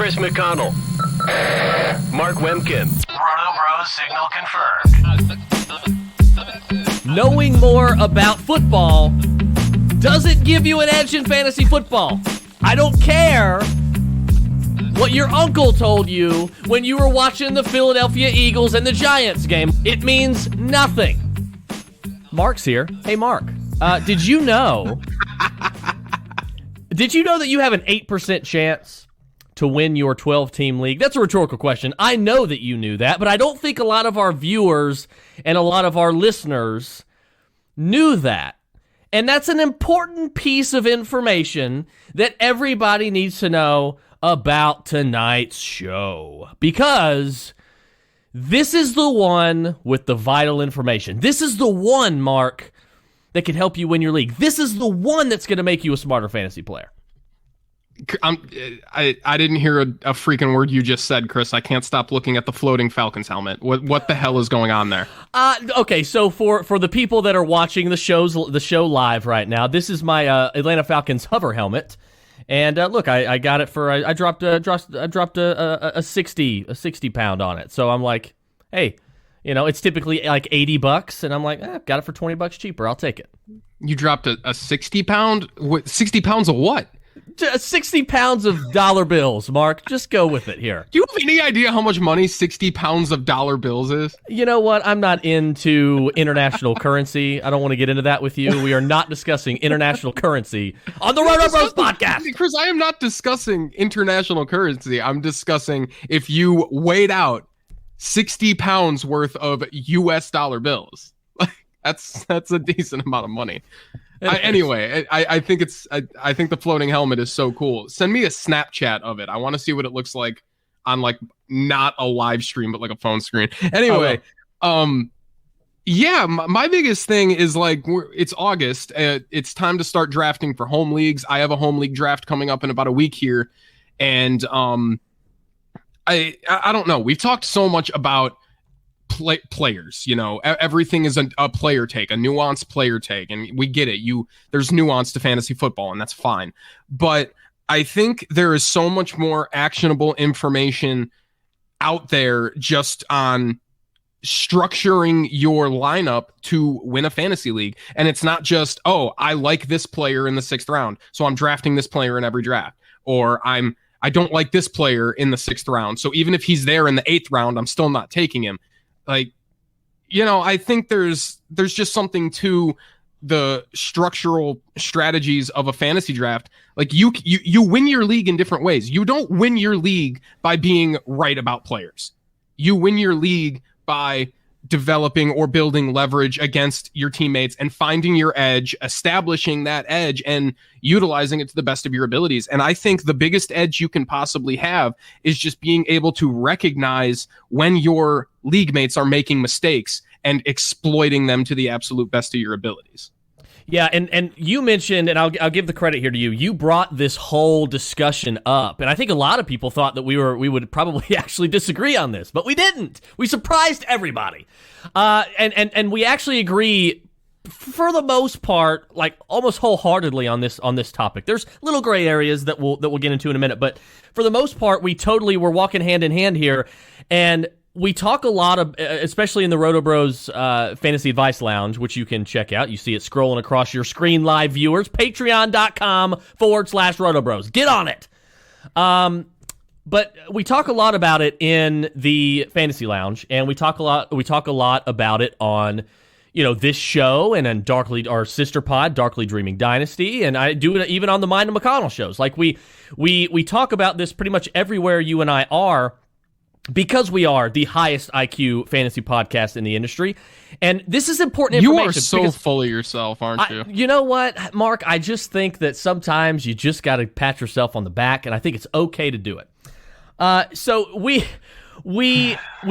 Chris McConnell. Mark Wemkin. Roto Bros signal confirmed. Knowing more about football doesn't give you an edge in fantasy football. I don't care what your uncle told you when you were watching the Philadelphia Eagles and the Giants game. It means nothing. Mark's here. Hey, Mark. Did you know that you have an 8% chance to win your 12-team league? That's a rhetorical question. I know that you knew that, but I don't think a lot of our viewers and a lot of our listeners knew that. And that's an important piece of information that everybody needs to know about tonight's show, because this is the one with the vital information. This is the one, Mark, that can help you win your league. This is the one that's going to make you a smarter fantasy player. I didn't hear a freaking word you just said, Chris. I can't stop looking at the floating Falcons helmet. What the hell is going on there? Okay, so for the people that are watching the show live right now, this is my Atlanta Falcons hover helmet. And look, I got it for I dropped a 60 pound on it. So I'm like, hey, it's typically like $80, and I'm like, got it for $20 cheaper. I'll take it. You dropped a 60 pound? 60 pounds of what? 60 pounds of dollar bills, Mark. Just go with it here. Do you have any idea how much money 60 pounds of dollar bills is? You know what? I'm not into international currency. I don't want to get into that with you. We are not discussing international currency on the Roto Bros podcast. Chris, I am not discussing international currency. I'm discussing if you weighed out 60 pounds worth of US dollar bills. That's a decent amount of money. Anyway, I think I think the floating helmet is so cool. Send me a Snapchat of it. I want to see what it looks like on, like, not a live stream, but like a phone screen. Anyway, yeah, my biggest thing is, like, it's August. It's time to start drafting for home leagues. I have a home league draft coming up in about a week here, and I don't know. We've talked so much about players, everything is a player take, a nuanced player take, and we get it. There's nuance to fantasy football, and that's fine. But I think there is so much more actionable information out there just on structuring your lineup to win a fantasy league. And it's not just, I like this player in the 6th round, so I'm drafting this player in every draft, or I don't like this player in the 6th round, so even if he's there in the 8th round, I'm still not taking him. Like, I think there's just something to the structural strategies of a fantasy draft. Like, you win your league in different ways. You don't win your league by being right about players. You win your league by developing or building leverage against your teammates and finding your edge, establishing that edge, and utilizing it to the best of your abilities. And I think the biggest edge you can possibly have is just being able to recognize when your league mates are making mistakes and exploiting them to the absolute best of your abilities. Yeah, and you mentioned, and I'll give the credit here to you, you brought this whole discussion up, and I think a lot of people thought that we would probably actually disagree on this, but we didn't. We surprised everybody. And we actually agree for the most part, like almost wholeheartedly on this topic. There's little gray areas that we'll get into in a minute, but for the most part, we totally were walking hand in hand here, and we talk a lot of, especially in the Roto Bros Fantasy Advice Lounge, which you can check out. You see it scrolling across your screen, live viewers. Patreon.com/Roto Bros. Get on it. But we talk a lot about it in the Fantasy Lounge, and we talk a lot about it on, this show and on our sister pod, Darkly Dreaming Dynasty, and I do it even on the Mind of McConnell shows. Like we talk about this pretty much everywhere you and I are, because we are the highest IQ fantasy podcast in the industry. And this is important information. You are so full of yourself, aren't you? You know what, Mark? I just think that sometimes you just got to pat yourself on the back, and I think it's okay to do it. So we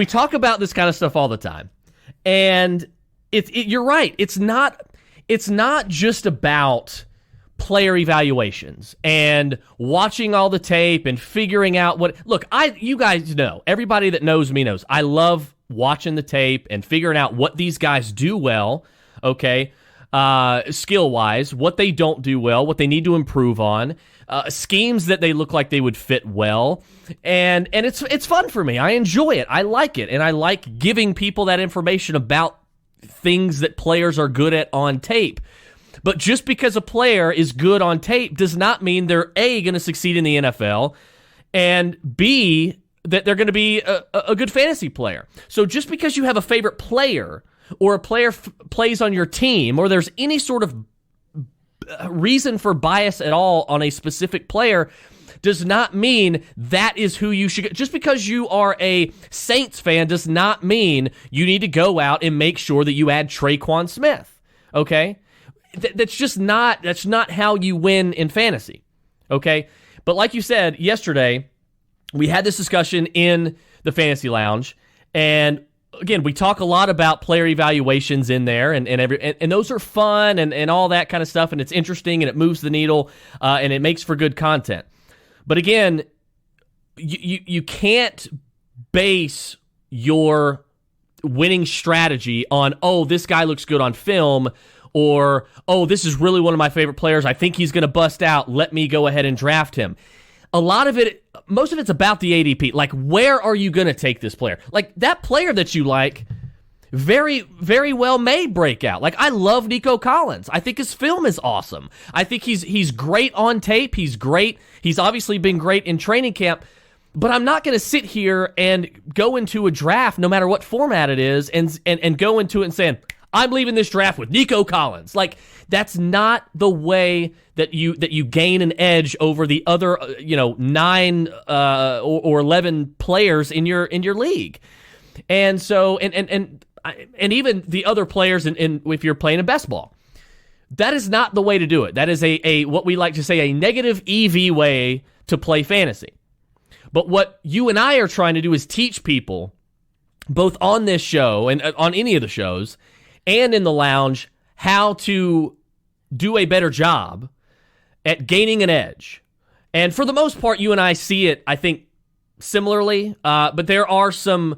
talk about this kind of stuff all the time. And you're right. It's not just about player evaluations and watching all the tape and figuring out you guys know, everybody that knows me knows, I love watching the tape and figuring out what these guys do well, okay, skill-wise, what they don't do well, what they need to improve on, schemes that they look like they would fit well, and it's fun for me. I enjoy it. I like it, and I like giving people that information about things that players are good at on tape. But just because a player is good on tape does not mean they're A, going to succeed in the NFL, and B, that they're going to be a good fantasy player. So just because you have a favorite player, or a player plays on your team, or there's any sort of reason for bias at all on a specific player, does not mean that is who you should get. Just because you are a Saints fan does not mean you need to go out and make sure that you add Traquan Smith, okay? That's not how you win in fantasy, okay? But like you said yesterday, we had this discussion in the Fantasy Lounge, and again, we talk a lot about player evaluations in there, and those are fun and all that kind of stuff, and it's interesting, and it moves the needle, and it makes for good content. But again, you can't base your winning strategy on, oh, this guy looks good on film, or, oh, this is really one of my favorite players. I think he's going to bust out. Let me go ahead and draft him. Most of it's about the ADP. Like, where are you going to take this player? Like, that player that you like very, very well may break out. Like, I love Nico Collins. I think his film is awesome. I think he's great on tape. He's great. He's obviously been great in training camp. But I'm not going to sit here and go into a draft, no matter what format it is, and go into it and saying, I'm leaving this draft with Nico Collins. Like, that's not the way that you gain an edge over the other 9 or 11 players in your league. And so and even the other players in if you're playing in best ball. That is not the way to do it. That is a what we like to say a negative EV way to play fantasy. But what you and I are trying to do is teach people, both on this show and on any of the shows and in the lounge, how to do a better job at gaining an edge. And for the most part, you and I see it, I think, similarly. But there are some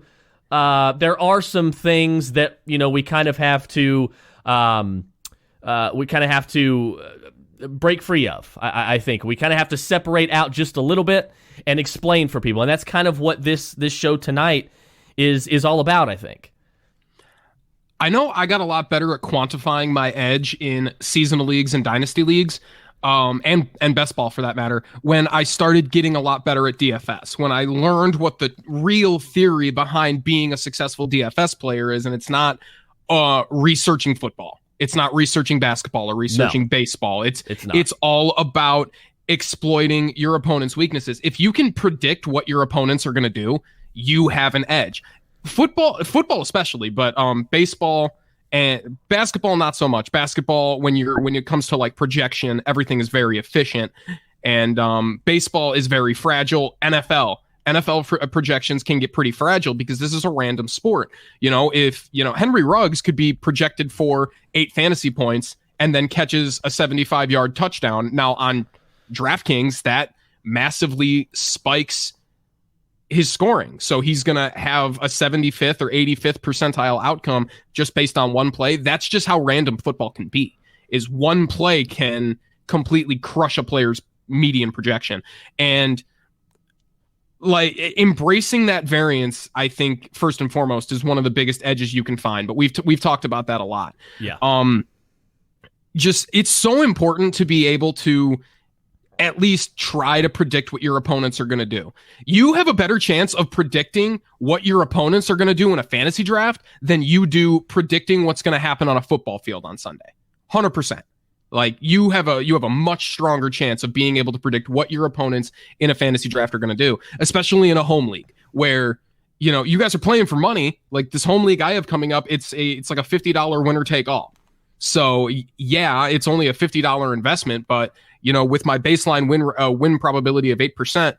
things that we kind of have to break free of. I think we kind of have to separate out just a little bit and explain for people, and that's kind of what this show tonight is all about, I think. I know I got a lot better at quantifying my edge in seasonal leagues and dynasty leagues, and best ball for that matter, when I started getting a lot better at DFS, when I learned what the real theory behind being a successful DFS player is, and it's not researching football. It's not researching basketball or researching baseball. It's not. It's all about exploiting your opponent's weaknesses. If you can predict what your opponents are going to do, you have an edge. Football especially, but baseball and basketball not so much. Basketball, when it comes to like projection, everything is very efficient, and baseball is very fragile. NFL projections can get pretty fragile because this is a random sport. If Henry Ruggs could be projected for 8 fantasy points and then catches a 75-yard touchdown, now on DraftKings that massively spikes his scoring. So he's going to have a 75th or 85th percentile outcome just based on one play. That's just how random football can be, is one play can completely crush a player's median projection. And like embracing that variance, I think first and foremost is one of the biggest edges you can find, but we've talked about that a lot. Yeah. Just it's so important to be able to at least try to predict what your opponents are going to do. You have a better chance of predicting what your opponents are going to do in a fantasy draft than you do predicting what's going to happen on a football field on Sunday. 100%. Like you have a much stronger chance of being able to predict what your opponents in a fantasy draft are going to do, especially in a home league where, you guys are playing for money. Like this home league I have coming up, it's like a $50 winner take all. So yeah, it's only a $50 investment, but with my baseline win probability of 8%,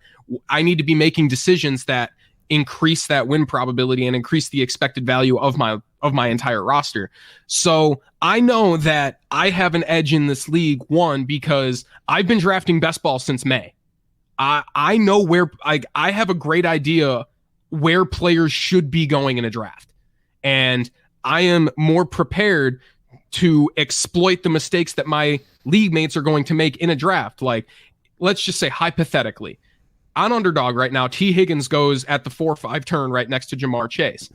I need to be making decisions that increase that win probability and increase the expected value of my entire roster. So I know that I have an edge in this league, one, because I've been drafting best ball since May. I know where I have a great idea where players should be going in a draft. And I am more prepared to exploit the mistakes that my league mates are going to make in a draft. Like let's just say hypothetically, on Underdog right now, T. Higgins goes at the 4-5 turn right next to Jamar Chase.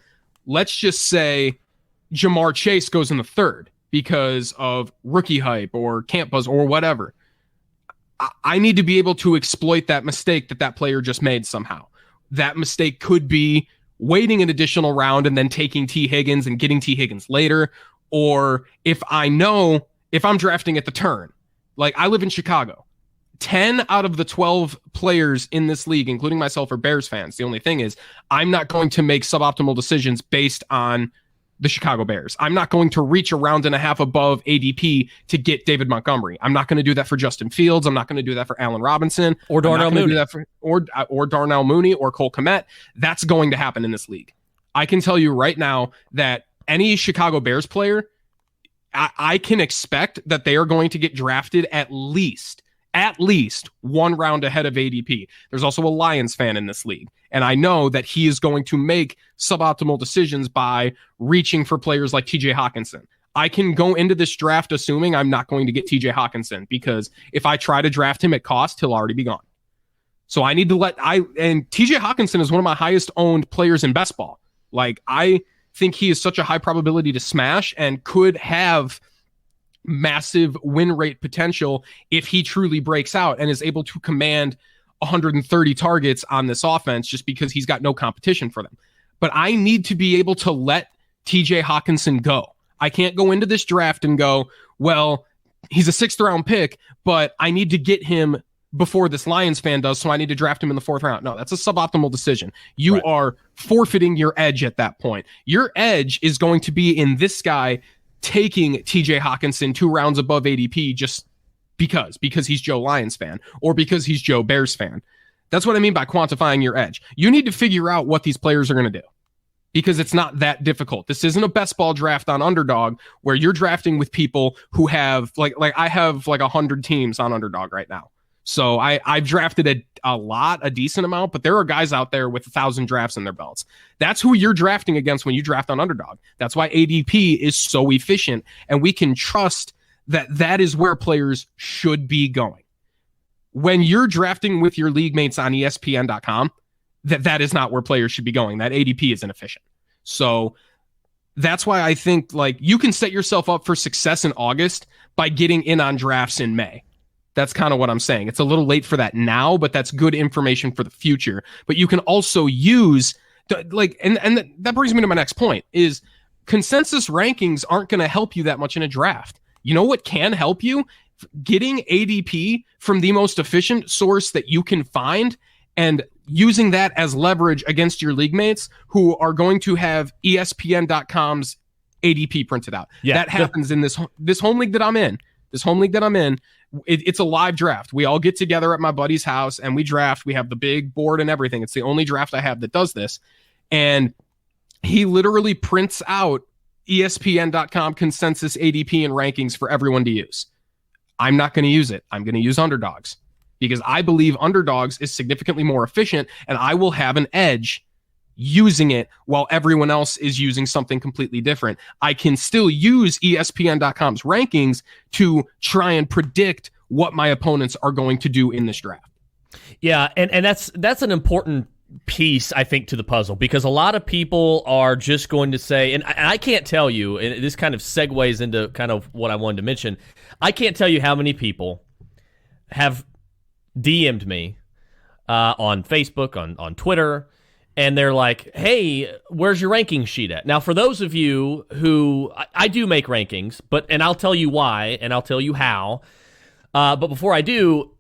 Let's just say Jamar Chase goes in the third because of rookie hype or camp buzz or whatever. I need to be able to exploit that mistake that player just made somehow. That mistake could be waiting an additional round and then taking T. Higgins and getting T. Higgins later. Or if I'm drafting at the turn, like I live in Chicago, 10 out of the 12 players in this league, including myself, are Bears fans. The only thing is I'm not going to make suboptimal decisions based on the Chicago Bears. I'm not going to reach a round and a half above ADP to get David Montgomery. I'm not going to do that for Justin Fields. I'm not going to do that for Allen Robinson or Darnell Mooney. Or Darnell Mooney or Cole Kmet. That's going to happen in this league. I can tell you right now that any Chicago Bears player, I can expect that they are going to get drafted at least one round ahead of ADP. There's also a Lions fan in this league, and I know that he is going to make suboptimal decisions by reaching for players like TJ Hawkinson. I can go into this draft assuming I'm not going to get TJ Hawkinson, because if I try to draft him at cost, he'll already be gone. So I need to and TJ Hawkinson is one of my highest owned players in best ball. Like, I think he is such a high probability to smash and could have massive win rate potential if he truly breaks out and is able to command 130 targets on this offense, just because he's got no competition for them. But I need to be able to let TJ Hawkinson go. I can't go into this draft and go, well, he's a 6th round pick, but I need to get him before this Lions fan does, so I need to draft him in the 4th round. No, that's a suboptimal decision. You are forfeiting your edge at that point. Your edge is going to be in this guy taking TJ Hawkinson 2 rounds above ADP just because he's Joe Lions fan or because he's Joe Bears fan. That's what I mean by quantifying your edge. You need to figure out what these players are going to do, because it's not that difficult. This isn't a best ball draft on Underdog where you're drafting with people who have like I have like 100 teams on Underdog right now. So I've drafted a decent amount, but there are guys out there with 1,000 drafts in their belts. That's who you're drafting against when you draft on Underdog. That's why ADP is so efficient, and we can trust that is where players should be going. When you're drafting with your league mates on ESPN.com, that is not where players should be going. That ADP is inefficient. So that's why I think like you can set yourself up for success in August by getting in on drafts in May. That's kind of what I'm saying. It's a little late for that now, but that's good information for the future. But you can also use and that brings me to my next point is consensus rankings aren't going to help you that much in a draft. You know what can help you? Getting ADP from the most efficient source that you can find and using that as leverage against your league mates who are going to have ESPN.com's ADP printed out. Yeah, that happens in this home league that I'm in. This home league that I'm in, it's a live draft. We all get together at my buddy's house and we draft. We have the big board and everything. It's the only draft I have that does this. And he literally prints out ESPN.com consensus ADP and rankings for everyone to use. I'm not going to use it. I'm going to use Underdogs because I believe Underdogs is significantly more efficient and I will have an edge using it while everyone else is using something completely different. I can still use ESPN.com's rankings to try and predict what my opponents are going to do in this draft. Yeah, and that's an important piece, I think, to the puzzle, because a lot of people are just going to say, and I can't tell you, and this kind of segues into kind of what I wanted to mention, I can't tell you how many people have DM'd me on Facebook, on Twitter, and they're like, hey, where's your ranking sheet at? Now, for those of you who, I do make rankings, and I'll tell you why, and I'll tell you how. But before I do,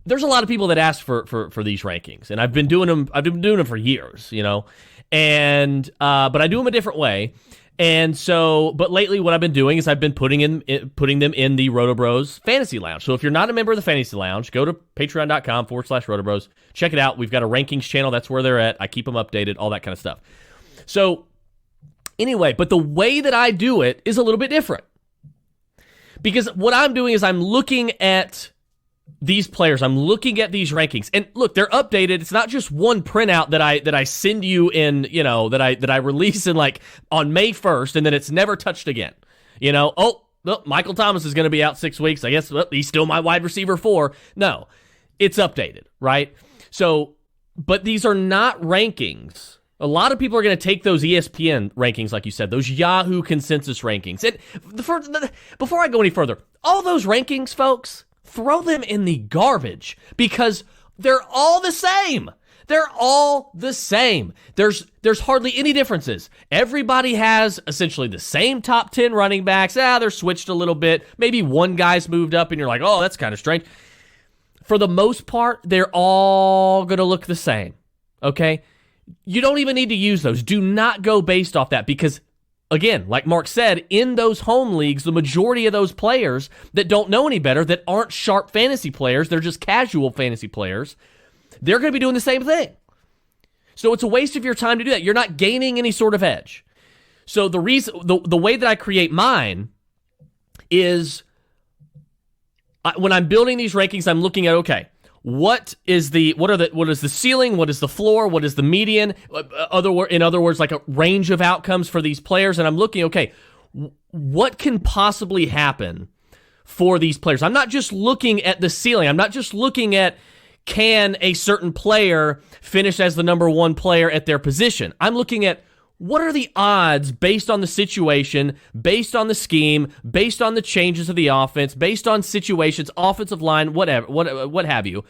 there's a lot of people that ask for these rankings, and I've been doing them for years, you know, and but I do them a different way. And so, but lately what I've been doing is I've been putting them in the Roto Bros Fantasy Lounge. So if you're not a member of the Fantasy Lounge, go to patreon.com/Roto Bros. Check it out. We've got a rankings channel. That's where they're at. I keep them updated, all that kind of stuff. So anyway, but the way that I do it is a little bit different. Because what I'm doing is I'm looking at these players, I'm looking at these rankings, and look, they're updated. It's not just one printout that I send you in, you know, that I release in like on May 1st, and then it's never touched again. You know, oh, well, Michael Thomas is going to be out 6 weeks. I guess he's still my wide receiver 4. No, it's updated, right? So, but these are not rankings. A lot of people are going to take those ESPN rankings, like you said, those Yahoo consensus rankings. And before I go any further, all those rankings, folks, throw them in the garbage because they're all the same. They're all the same. There's hardly any differences. Everybody has essentially the same top 10 running backs. They're switched a little bit. Maybe one guy's moved up and you're like, oh, that's kind of strange. For the most part, they're all going to look the same, okay? You don't even need to use those. Do not go based off that because, again, like Mark said, in those home leagues, the majority of those players that don't know any better, that aren't sharp fantasy players, they're just casual fantasy players, they're going to be doing the same thing. So it's a waste of your time to do that. You're not gaining any sort of edge. So the way that I create mine is when I'm building these rankings, I'm looking at, okay, what is the ceiling? What is the floor? What is the median? In other words, like a range of outcomes for these players. And I'm looking, okay, what can possibly happen for these players? I'm not just looking at the ceiling. I'm not just looking at, can a certain player finish as the number 1 player at their position? I'm looking at, what are the odds based on the situation, based on the scheme, based on the changes of the offense, based on situations, offensive line, whatever, what have you.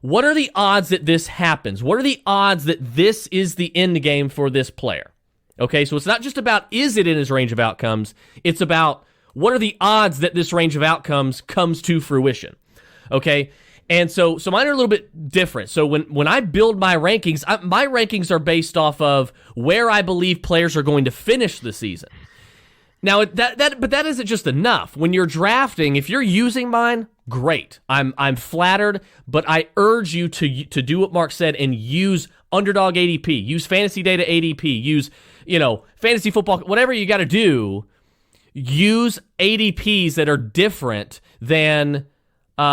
What are the odds that this happens? What are the odds that this is the end game for this player? Okay, so it's not just about, is it in his range of outcomes? It's about, what are the odds that this range of outcomes comes to fruition? Okay, and so mine are a little bit different. So when I build my rankings, my rankings are based off of where I believe players are going to finish the season. Now but that isn't just enough. When you're drafting, if you're using mine, great. I'm flattered, but I urge you to do what Mark said and use Underdog ADP, use Fantasy Data ADP, use Fantasy Football, whatever you got to do. Use ADPs that are different than.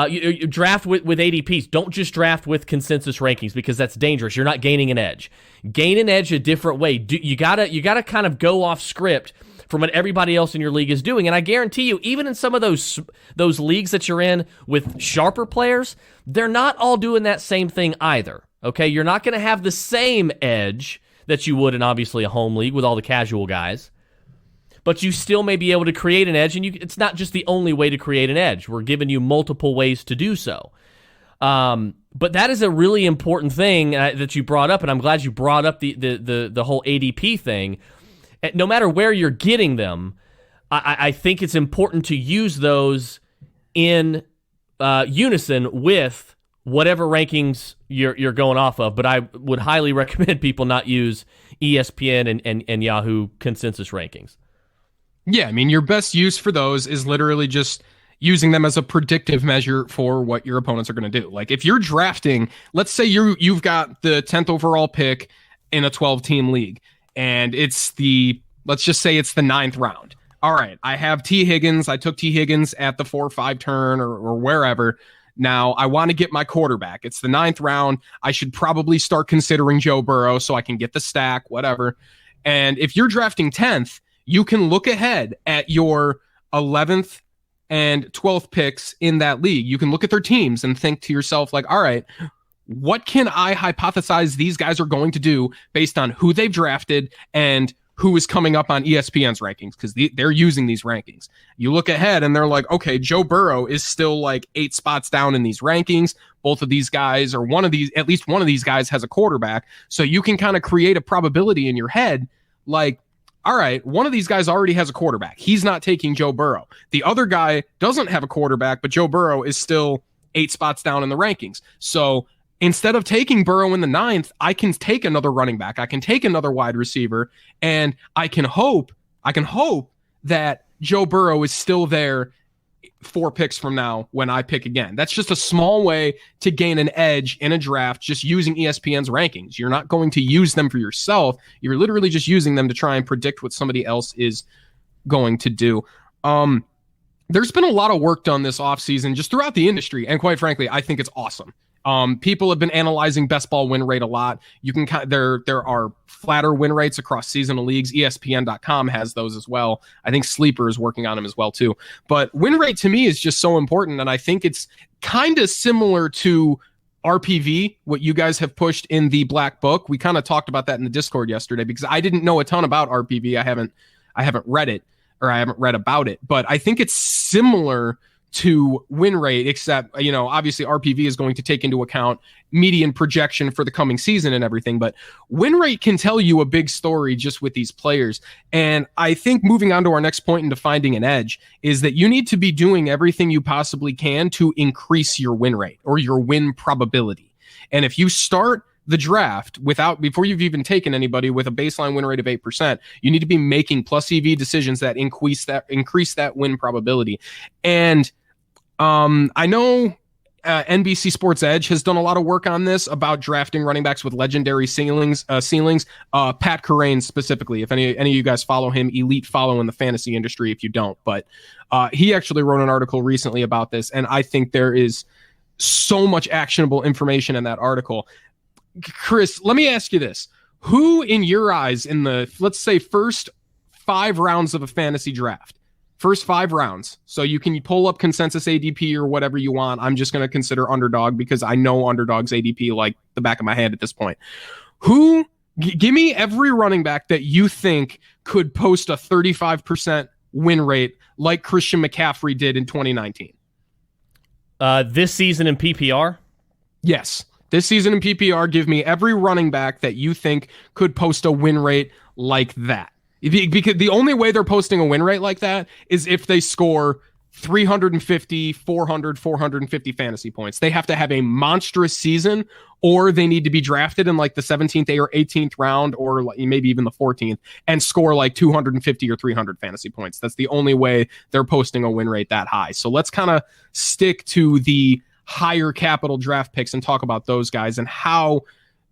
You draft with ADPs. Don't just draft with consensus rankings because that's dangerous. You're not gaining an edge. Gain an edge a different way. You gotta kind of go off script from what everybody else in your league is doing. And I guarantee you, even in some of those leagues that you're in with sharper players, they're not all doing that same thing either. Okay, you're not going to have the same edge that you would in obviously a home league with all the casual guys. But you still may be able to create an edge, and it's not just the only way to create an edge. We're giving you multiple ways to do so. But that is a really important thing that you brought up, and I'm glad you brought up the whole ADP thing. No matter where you're getting them, I think it's important to use those in unison with whatever rankings you're going off of. But I would highly recommend people not use ESPN and Yahoo consensus rankings. Yeah, I mean, your best use for those is literally just using them as a predictive measure for what your opponents are going to do. Like if you're drafting, let's say you've got the 10th overall pick in a 12-team league, and let's just say it's the 9th round. All right, I have T. Higgins. I took T. Higgins at the 4 or 5 turn or wherever. Now I want to get my quarterback. It's the 9th round. I should probably start considering Joe Burrow so I can get the stack, whatever. And if you're drafting 10th, you can look ahead at your 11th and 12th picks in that league. You can look at their teams and think to yourself, like, all right, what can I hypothesize these guys are going to do based on who they've drafted and who is coming up on ESPN's rankings? Because they're using these rankings. You look ahead and they're like, okay, Joe Burrow is still like 8 spots down in these rankings. Both of these guys, or at least one of these guys has a quarterback. So you can kind of create a probability in your head, like, all right, one of these guys already has a quarterback. He's not taking Joe Burrow. The other guy doesn't have a quarterback, but Joe Burrow is still 8 spots down in the rankings. So instead of taking Burrow in the 9th, I can take another running back. I can take another wide receiver, and I can hope that Joe Burrow is still there 4 picks from now when I pick again. That's just a small way to gain an edge in a draft, just using ESPN's rankings. You're not going to use them for yourself. You're literally just using them to try and predict what somebody else is going to do. There's been a lot of work done this offseason just throughout the industry, and quite frankly, I think it's awesome. People have been analyzing best ball win rate a lot. You can there are flatter win rates across seasonal leagues. ESPN.com has those as well. I think Sleeper is working on them as well too. But win rate to me is just so important, and I think it's kind of similar to RPV, what you guys have pushed in the Black Book. We kind of talked about that in the Discord yesterday because I didn't know a ton about RPV. I haven't read it, or I haven't read about it, but I think it's similar to win rate, except, obviously RPV is going to take into account median projection for the coming season and everything, but win rate can tell you a big story just with these players. And I think moving on to our next point into finding an edge is that you need to be doing everything you possibly can to increase your win rate or your win probability. And if you start the draft before you've even taken anybody with a baseline win rate of 8%, you need to be making plus EV decisions that increase that win probability. And I know NBC Sports Edge has done a lot of work on this about drafting running backs with legendary ceilings. Pat Kerrane specifically, if any of you guys follow him, elite follow in the fantasy industry if you don't. But he actually wrote an article recently about this, and I think there is so much actionable information in that article. Chris, let me ask you this. Who, in your eyes, in the, let's say, first 5 rounds of a fantasy draft, first 5 rounds, so you can pull up consensus ADP or whatever you want. I'm just going to consider Underdog because I know Underdog's ADP like the back of my hand at this point. Give me every running back that you think could post a 35% win rate like Christian McCaffrey did in 2019. This season in PPR? Yes. This season in PPR, give me every running back that you think could post a win rate like that. Because the only way they're posting a win rate like that is if they score 350, 400, 450 fantasy points. They have to have a monstrous season, or they need to be drafted in like the 17th or 18th round, or maybe even the 14th, and score like 250 or 300 fantasy points. That's the only way they're posting a win rate that high. So let's kind of stick to the higher capital draft picks and talk about those guys and how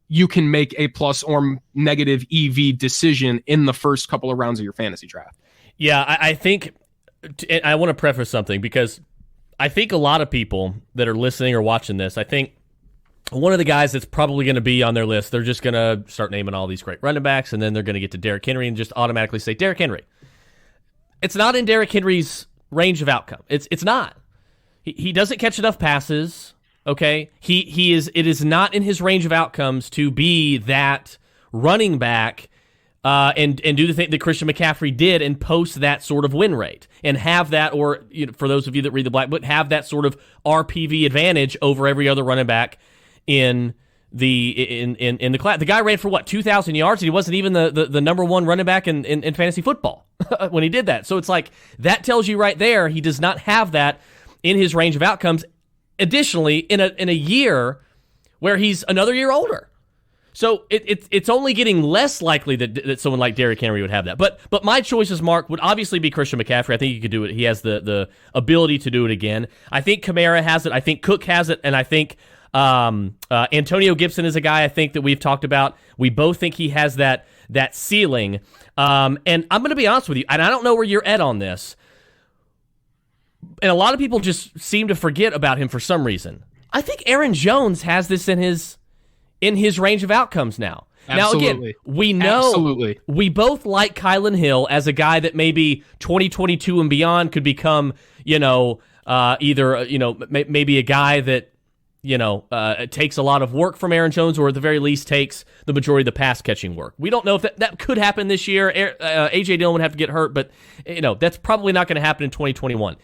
you can make a plus or negative EV decision in the first couple of rounds of your fantasy draft. Yeah, I think I want to preface something because I think a lot of people that are listening or watching this, I think one of the guys that's probably going to be on their list, they're just going to start naming all these great running backs, and then they're going to get to Derrick Henry and just automatically say, Derrick Henry. It's not in Derrick Henry's range of outcome. It's not. He doesn't catch enough passes. Okay, it is not in his range of outcomes to be that running back and do the thing that Christian McCaffrey did and post that sort of win rate and have that, or for those of you that read the Black Book, have that sort of RPV advantage over every other running back in the class. The guy ran for 2,000 yards, and he wasn't even the number one running back in fantasy football when he did that. So it's like that tells you right there he does not have that in his range of outcomes. Additionally, in a year where he's another year older, so it's only getting less likely that someone like Derrick Henry would have that. But my choices, Mark, would obviously be Christian McCaffrey. I think he could do it. He has the ability to do it again. I think Kamara has it. I think Cook has it, and I think Antonio Gibson is a guy I think that we've talked about. We both think he has that ceiling. And I'm going to be honest with you, and I don't know where you're at on this. And a lot of people just seem to forget about him for some reason. I think Aaron Jones has this in his range of outcomes now. Absolutely. Now, again, we know we both like Kylan Hill as a guy that maybe 2022 and beyond could become, either, maybe a guy that, takes a lot of work from Aaron Jones, or at the very least takes the majority of the pass catching work. We don't know if that could happen this year. A.J. Dillon would have to get hurt, but that's probably not going to happen in 2021.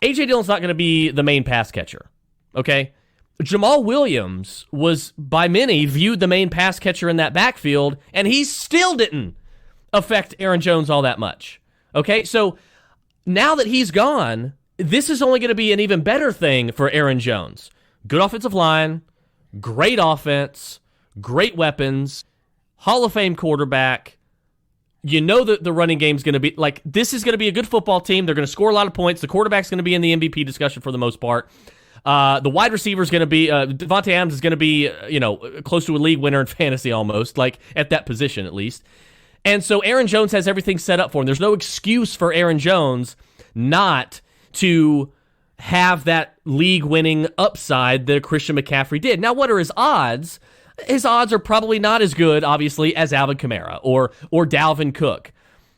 A.J. Dillon's not going to be the main pass catcher, okay? Jamal Williams was, by many, viewed the main pass catcher in that backfield, and he still didn't affect Aaron Jones all that much, okay? So now that he's gone, this is only going to be an even better thing for Aaron Jones. Good offensive line, great offense, great weapons, Hall of Fame quarterback. You know that the running game's going to be, this is going to be a good football team. They're going to score a lot of points. The quarterback's going to be in the MVP discussion for the most part. The wide receiver's going to be, Devontae Adams is going to be, close to a league winner in fantasy almost, at that position at least. And so Aaron Jones has everything set up for him. There's no excuse for Aaron Jones not to have that league-winning upside that Christian McCaffrey did. Now, what are his odds? His odds are probably not as good, obviously, as Alvin Kamara or Dalvin Cook,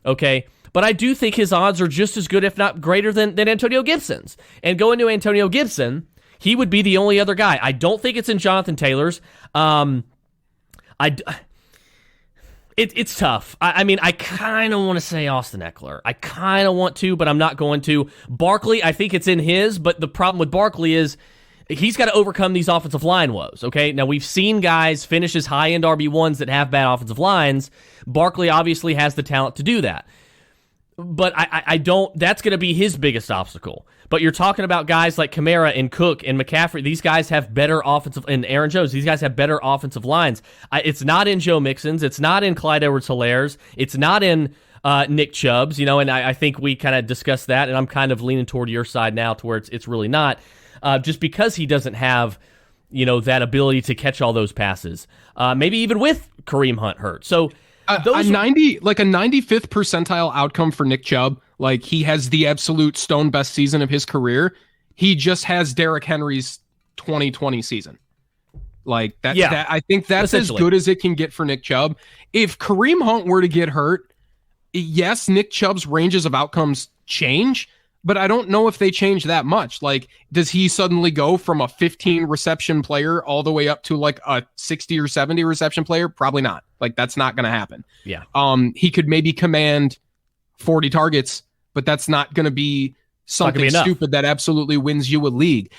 okay? But I do think his odds are just as good, if not greater, than Antonio Gibson's. And going to Antonio Gibson, he would be the only other guy. I don't think it's in Jonathan Taylor's. It's tough. I mean, I kind of want to say Austin Eckler. I kind of want to, but I'm not going to. Barkley, I think it's in his, but the problem with Barkley is he's got to overcome these offensive line woes, okay? Now, we've seen guys finish as high-end RB1s that have bad offensive lines. Barkley obviously has the talent to do that. But I don't, that's going to be his biggest obstacle. But you're talking about guys like Kamara and Cook and McCaffrey. These guys have better offensive, and Aaron Jones, these guys have better offensive lines. It's not in Joe Mixon's. It's not in Clyde Edwards-Hilaire's. It's not in Nick Chubb's, and I think we kind of discussed that, and I'm kind of leaning toward your side now to where it's really not. Just because he doesn't have, that ability to catch all those passes. Maybe even with Kareem Hunt hurt. So, a 95th percentile outcome for Nick Chubb. Like, he has the absolute stone best season of his career. He just has Derrick Henry's 2020 season. Like that, I think that's as good as it can get for Nick Chubb. If Kareem Hunt were to get hurt, yes, Nick Chubb's ranges of outcomes change, but I don't know if they change that much. Like, does he suddenly go from a 15 reception player all the way up to like a 60 or 70 reception player? Probably not. Like, that's not going to happen. Yeah. He could maybe command 40 targets, but that's not going to be something stupid that absolutely wins you a league.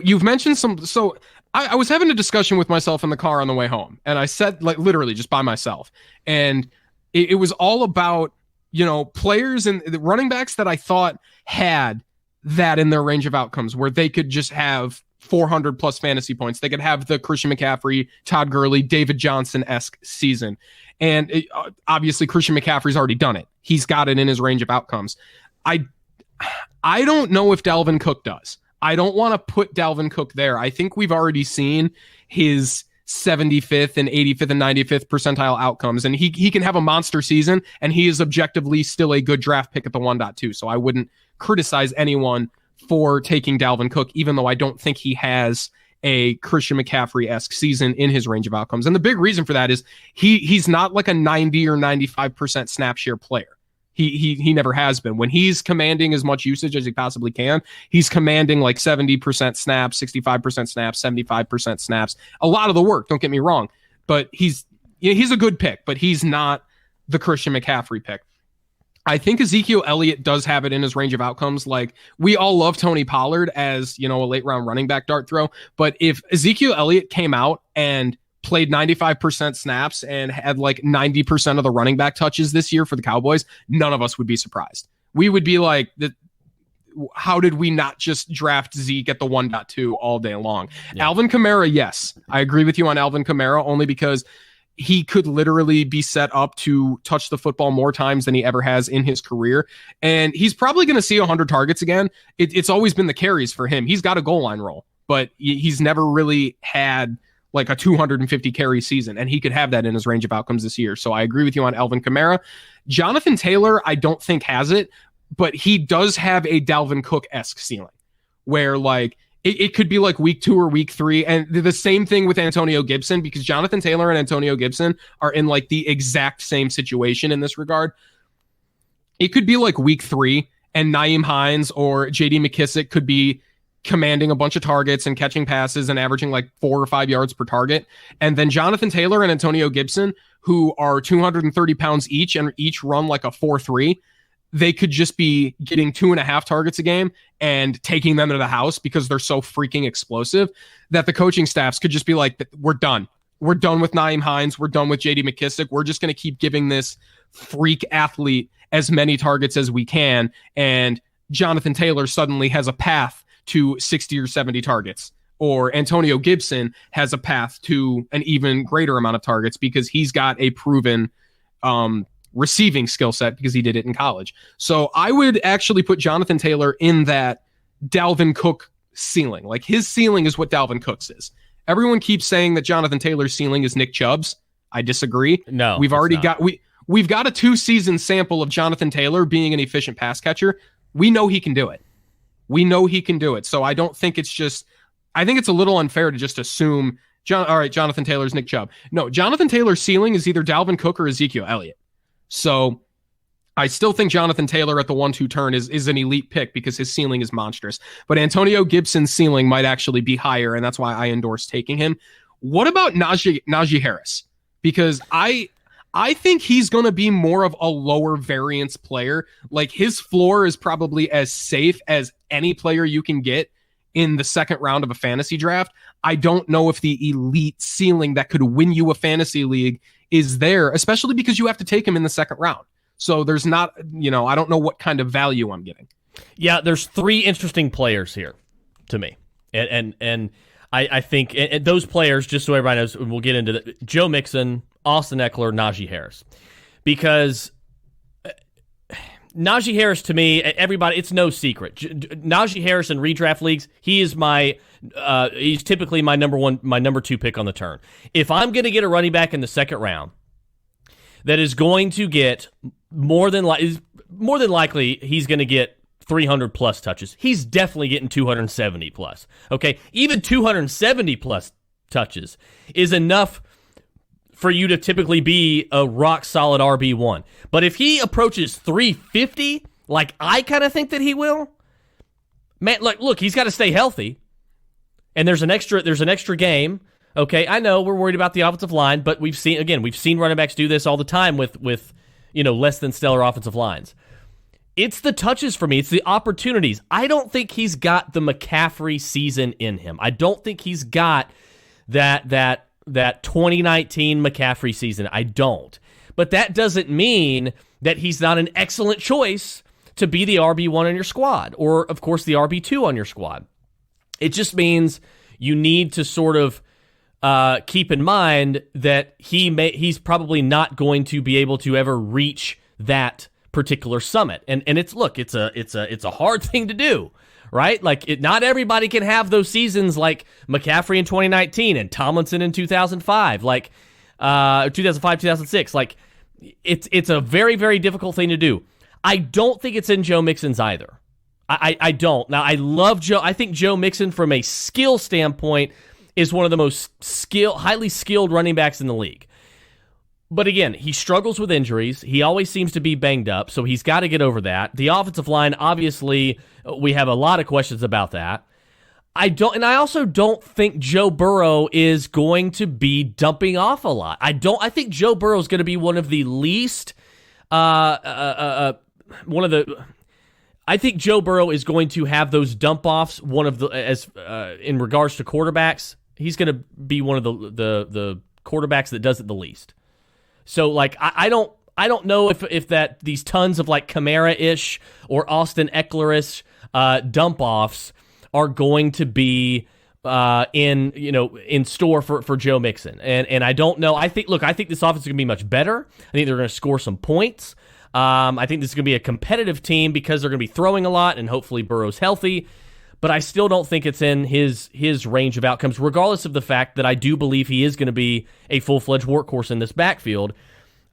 You've mentioned so I was having a discussion with myself in the car on the way home, and I said, like, literally just by myself, and it was all about, players and the running backs that I thought had that in their range of outcomes where they could just have 400 plus fantasy points. They could have the Christian McCaffrey, Todd Gurley, David Johnson-esque season. And obviously Christian McCaffrey's already done it. He's got it in his range of outcomes. I don't know if Dalvin Cook does. I don't want to put Dalvin Cook there. I think we've already seen his 75th and 85th and 95th percentile outcomes, and he can have a monster season, and he is objectively still a good draft pick at the 1.2. So I wouldn't criticize anyone for taking Dalvin Cook, even though I don't think he has a Christian McCaffrey-esque season in his range of outcomes. And the big reason for that is he's not like a 90 or 95% snap share player. He never has been. When he's commanding as much usage as he possibly can, he's commanding like 70% snaps, 65% snaps, 75% snaps. A lot of the work, don't get me wrong, but he's a good pick, but he's not the Christian McCaffrey pick. I think Ezekiel Elliott does have it in his range of outcomes. Like, we all love Tony Pollard as, a late round running back dart throw. But if Ezekiel Elliott came out and played 95% snaps and had like 90% of the running back touches this year for the Cowboys, none of us would be surprised. We would be like, how did we not just draft Zeke at the 1.2 all day long? Yeah. Alvin Kamara, yes. I agree with you on Alvin Kamara, only because he could literally be set up to touch the football more times than he ever has in his career. And he's probably going to see 100 targets again. It's always been the carries for him. He's got a goal line role, but he's never really had like a 250 carry season, and he could have that in his range of outcomes this year. So I agree with you on Alvin Kamara. Jonathan Taylor, I don't think has it, but he does have a Dalvin Cook-esque ceiling where like it could be like week 2 or week 3. And the same thing with Antonio Gibson, because Jonathan Taylor and Antonio Gibson are in like the exact same situation in this regard. It could be like week 3 and Nyheim Hines or JD McKissic could be commanding a bunch of targets and catching passes and averaging like 4 or 5 yards per target. And then Jonathan Taylor and Antonio Gibson, who are 230 pounds each and each run like a 4.3, they could just be getting 2.5 targets a game and taking them to the house because they're so freaking explosive that the coaching staffs could just be like, we're done. We're done with Nyheim Hines. We're done with JD McKissic. We're just going to keep giving this freak athlete as many targets as we can. And Jonathan Taylor suddenly has a path to 60 or 70 targets, or Antonio Gibson has a path to an even greater amount of targets because he's got a proven receiving skill set because he did it in college. So I would actually put Jonathan Taylor in that Dalvin Cook ceiling. Like, his ceiling is what Dalvin Cook's is. Everyone keeps saying that Jonathan Taylor's ceiling is Nick Chubb's. I disagree. No, we've got a 2-season sample of Jonathan Taylor being an efficient pass catcher. We know he can do it. We know he can do it. So I don't think it's just, I think it's a little unfair to just assume, all right, Jonathan Taylor's Nick Chubb. No, Jonathan Taylor's ceiling is either Dalvin Cook or Ezekiel Elliott. So I still think Jonathan Taylor at the 1-2 turn is an elite pick because his ceiling is monstrous. But Antonio Gibson's ceiling might actually be higher, and that's why I endorse taking him. What about Najee Harris? Because I think he's going to be more of a lower variance player. Like, his floor is probably as safe as any player you can get in the second round of a fantasy draft. I don't know if the elite ceiling that could win you a fantasy league is there, especially because you have to take him in the second round. So there's not, I don't know what kind of value I'm getting. Yeah, there's three interesting players here to me. And I think those players, just so everybody knows, we'll get into Joe Mixon, Austin Eckler, Najee Harris. Because Najee Harris, to me, everybody, it's no secret. Najee Harris in redraft leagues, he's typically my number 2 pick on the turn. If I'm going to get a running back in the second round that is going to get more than likely he's going to get 300 plus touches. He's definitely getting 270 plus. Okay, even 270 plus touches is enough for you to typically be a rock solid RB1. But if he approaches 350, like I kind of think that he will, man, look, he's got to stay healthy. And there's an extra game. Okay, I know we're worried about the offensive line, but we've seen running backs do this all the time with less than stellar offensive lines. It's the touches for me. It's the opportunities. I don't think he's got the McCaffrey season in him. I don't think he's got that 2019 McCaffrey season. I don't. But that doesn't mean that he's not an excellent choice to be the RB1 on your squad, or, of course, the RB2 on your squad. It just means you need to sort of keep in mind that he's probably not going to be able to ever reach that particular summit. And it's a hard thing to do, right? Like, not everybody can have those seasons like McCaffrey in 2019 and Tomlinson in 2005, like 2005, 2006. Like, it's a very, very difficult thing to do. I don't think it's in Joe Mixon's either. I don't. Now, I love Joe. I think Joe Mixon, from a skill standpoint, is one of the most highly skilled running backs in the league. But again, he struggles with injuries. He always seems to be banged up, so he's got to get over that. The offensive line, obviously, we have a lot of questions about that. I also don't think Joe Burrow is going to be dumping off a lot. I think Joe Burrow is going to be one of the least I think Joe Burrow is going to have those dump offs. In regards to quarterbacks, he's going to be one of the quarterbacks that does it the least. So, like, I don't know if these tons of like Kamara-ish or Austin Eckler-ish dump offs are going to be in store for Joe Mixon. And I don't know. I think this offense is going to be much better. I think they're going to score some points. I think this is going to be a competitive team because they're going to be throwing a lot, and hopefully Burrow's healthy. But I still don't think it's in his range of outcomes, regardless of the fact that I do believe he is going to be a full-fledged workhorse in this backfield.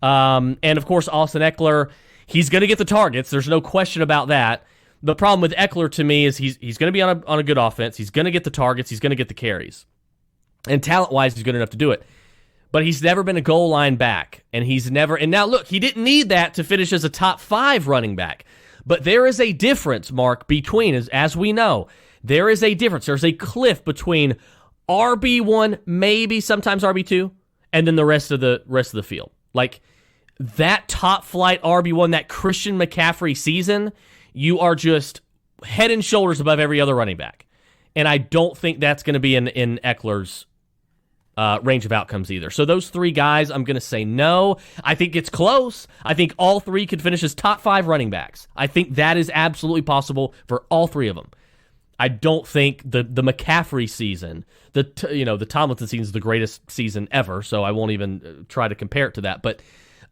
And, of course, Austin Eckler, he's going to get the targets. There's no question about that. The problem with Eckler, to me, is he's going to be on a good offense. He's going to get the targets. He's going to get the carries. And talent-wise, he's good enough to do it. But he's never been a goal line back. And now, look, he didn't need that to finish as a top 5 running back. But there is a difference, Mark, between, as we know, there is a difference. There's a cliff between RB1, maybe sometimes RB2, and then the rest of the field. Like, that top flight RB1, that Christian McCaffrey season, you are just head and shoulders above every other running back. And I don't think that's going to be in Eckler's range of outcomes either. So those 3 guys, I'm going to say no. I think it's close. I think all 3 could finish as top 5 running backs. I think that is absolutely possible for all 3 of them. I don't think the McCaffrey season, the Tomlinson season is the greatest season ever, so I won't even try to compare it to that. But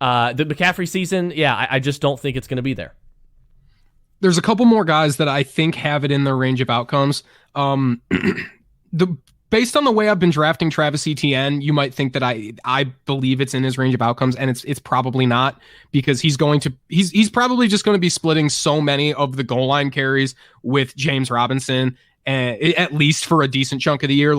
the McCaffrey season, yeah, I just don't think it's going to be there. There's a couple more guys that I think have it in their range of outcomes. The based on the way I've been drafting Travis Etienne, you might think that I believe it's in his range of outcomes, and it's probably not, because he's probably just going to be splitting so many of the goal line carries with James Robinson, at least for a decent chunk of the year.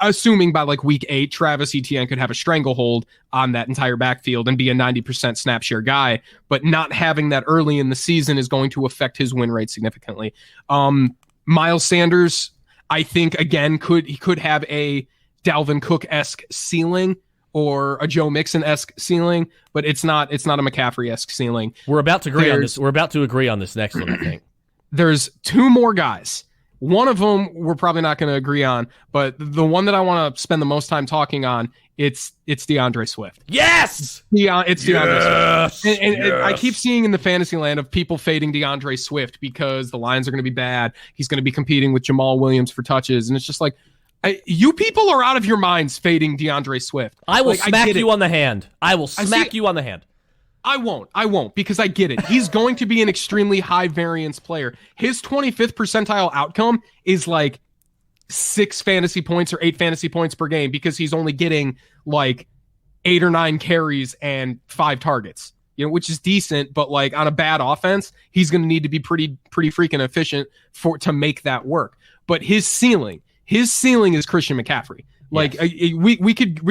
Assuming by like week 8, Travis Etienne could have a stranglehold on that entire backfield and be a 90% snap share guy, but not having that early in the season is going to affect his win rate significantly. Miles Sanders, I think, again, he could have a Dalvin Cook-esque ceiling or a Joe Mixon-esque ceiling, but it's not a McCaffrey-esque ceiling. We're about to agree on this. We're about to agree on this next one, I think. There's 2 more guys. One of them we're probably not going to agree on, but the one that I want to spend the most time talking on, it's DeAndre Swift. Yes! It's DeAndre Swift. And I keep seeing in the fantasy land of people fading DeAndre Swift because the Lions are going to be bad. He's going to be competing with Jamal Williams for touches. And it's just like, you people are out of your minds fading DeAndre Swift. I will smack you on the hand. I will smack you on the hand. I won't, because I get it. He's going to be an extremely high variance player. His 25th percentile outcome is like 6 fantasy points or 8 fantasy points per game, because he's only getting like 8 or 9 carries and 5 targets, which is decent. But like on a bad offense, he's going to need to be pretty freaking efficient to make that work. But his ceiling is Christian McCaffrey. Like, yes. we could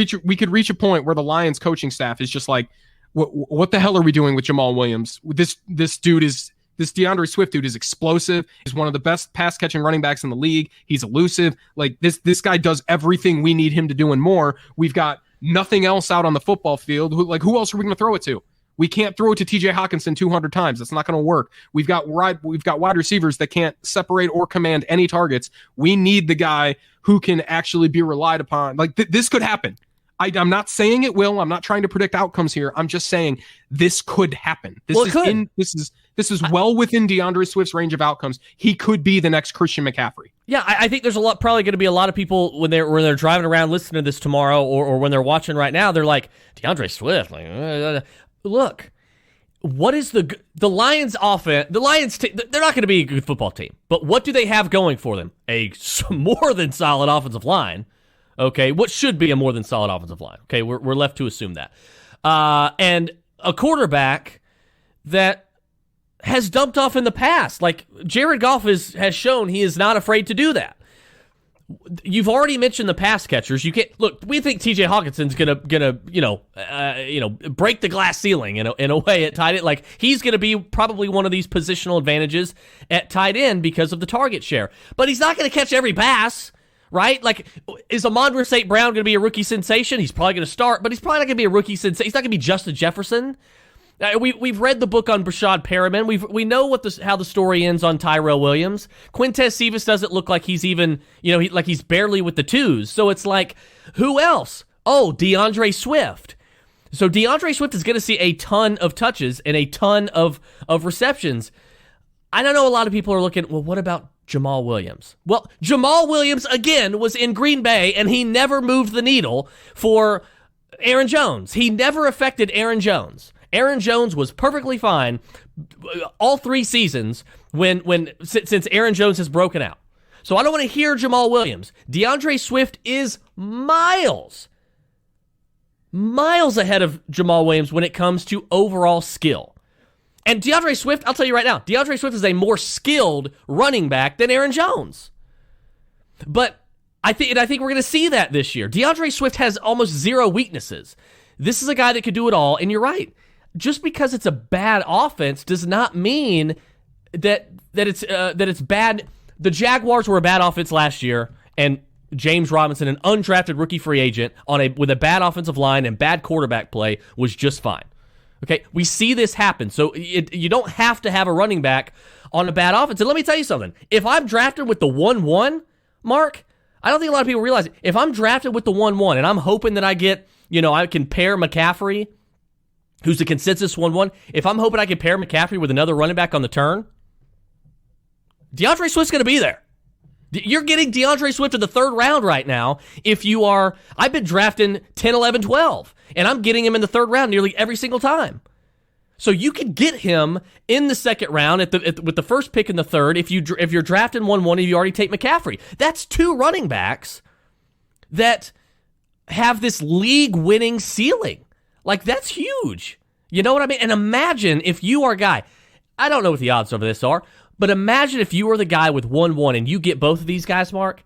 reach a point where the Lions coaching staff is just like, what the hell are we doing with Jamal Williams? This DeAndre Swift dude is explosive. He's one of the best pass catching running backs in the league. He's elusive. Like this guy does everything we need him to do and more. We've got nothing else out on the football field. Who else are we going to throw it to? We can't throw it to TJ Hawkinson 200 times. That's not going to work. We've got wide receivers that can't separate or command any targets. We need the guy who can actually be relied upon. Like this could happen. I'm not saying it will. I'm not trying to predict outcomes here. I'm just saying this could happen. This is well within DeAndre Swift's range of outcomes. He could be the next Christian McCaffrey. Yeah, I think there's probably going to be a lot of people when they're driving around listening to this tomorrow, or when they're watching right now, they're like, DeAndre Swift. Look, what is the Lions offense? The Lions, they're not going to be a good football team, but what do they have going for them? A more than solid offensive line. Okay, what should be a more than solid offensive line. Okay, we're left to assume that. And a quarterback that has dumped off in the past. Like, Jared Goff has shown he is not afraid to do that. You've already mentioned the pass catchers. We think TJ Hawkinson's gonna break the glass ceiling in a way at tight end. Like, he's gonna be probably one of these positional advantages at tight end because of the target share. But he's not gonna catch every pass. Right? Like, is Amon-Ra St. Brown going to be a rookie sensation? He's probably going to start, but he's probably not going to be a rookie sensation. He's not going to be Justin Jefferson. We've read the book on Brashad Perriman. We know how the story ends on Tyrell Williams. Quintez Cephas doesn't look like he's even, he's barely with the twos. So it's like, who else? Oh, DeAndre Swift. So DeAndre Swift is going to see a ton of touches and a ton of receptions. I don't know, a lot of people are looking, well, what about Jamal Williams? Well, Jamal Williams, again, was in Green Bay, and he never moved the needle for Aaron Jones. He never affected Aaron Jones. Aaron Jones was perfectly fine all 3 seasons since Aaron Jones has broken out. So I don't want to hear Jamal Williams. DeAndre Swift is miles ahead of Jamal Williams when it comes to overall skill. And DeAndre Swift, I'll tell you right now, DeAndre Swift is a more skilled running back than Aaron Jones. But I think we're going to see that this year. DeAndre Swift has almost 0 weaknesses. This is a guy that could do it all, and you're right. Just because it's a bad offense does not mean that it's bad. The Jaguars were a bad offense last year, and James Robinson, an undrafted rookie free agent with a bad offensive line and bad quarterback play, was just fine. Okay, we see this happen. So you don't have to have a running back on a bad offense. And let me tell you something. If I'm drafted with the 1-1, Mark, I don't think a lot of people realize it. If I'm drafted with the 1-1 and I'm hoping that I get, I can pair McCaffrey, who's the consensus 1-1. If I'm hoping I can pair McCaffrey with another running back on the turn, DeAndre Swift's going to be there. You're getting DeAndre Swift in the 3rd round right now. I've been drafting 10, 11, 12, and I'm getting him in the 3rd round nearly every single time. So you could get him in the 2nd round with the first pick in the 3rd. If you're drafting 1-1 and you already take McCaffrey, that's 2 running backs that have this league-winning ceiling. Like, that's huge. You know what I mean? And imagine if you are a guy, I don't know what the odds of this are, but imagine if you are the guy with 1-1 and you get both of these guys, Mark,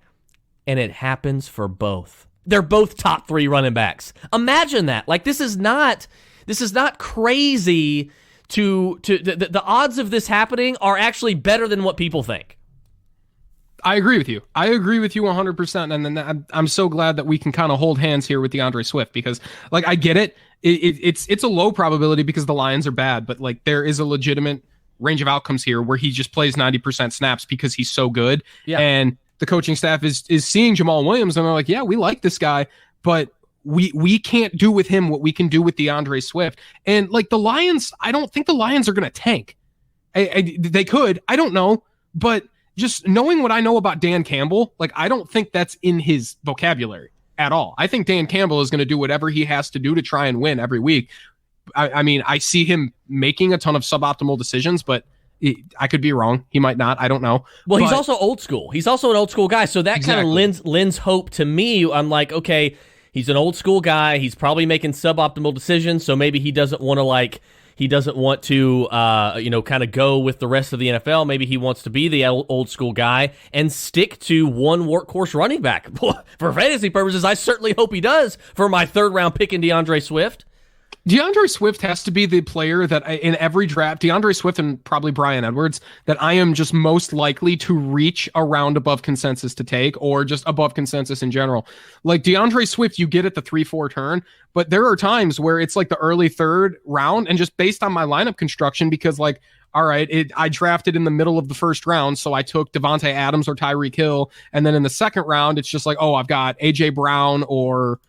and it happens for both. They're both top 3 running backs. Imagine that. Like, this is not crazy the odds of this happening are actually better than what people think. I agree with you. I agree with you 100%. And then I'm so glad that we can kind of hold hands here with DeAndre Swift because, like, I get it. It's a low probability because the Lions are bad, but like there is a legitimate range of outcomes here where he just plays 90% snaps because he's so good. Yeah. And the coaching staff is seeing Jamal Williams and they're like, yeah, we like this guy, but we can't do with him what we can do with DeAndre Swift. And like the Lions, I don't think the Lions are going to tank. They could, I don't know, but just knowing what I know about Dan Campbell, like I don't think that's in his vocabulary at all. I think Dan Campbell is going to do whatever he has to do to try and win every week. I mean, I see him making a ton of suboptimal decisions, but I could be wrong. He might not. I don't know. Well, he's also old school. He's also an old school guy. So that kind of lends hope to me. I'm like, okay, he's an old school guy. He's probably making suboptimal decisions. So maybe he doesn't want to kind of go with the rest of the NFL. Maybe he wants to be the old school guy and stick to one workhorse running back. For fantasy purposes, I certainly hope he does for my 3rd round pick in DeAndre Swift. DeAndre Swift has to be the player that in every draft, DeAndre Swift and probably Bryan Edwards, that I am just most likely to reach a round above consensus to take or just above consensus in general. Like DeAndre Swift, you get at the 3-4 turn, but there are times where it's like the early 3rd round and just based on my lineup construction, because like, all right, I drafted in the middle of the 1st round, so I took Devontae Adams or Tyreek Hill, and then in the 2nd round, it's just like, oh, I've got A.J. Brown or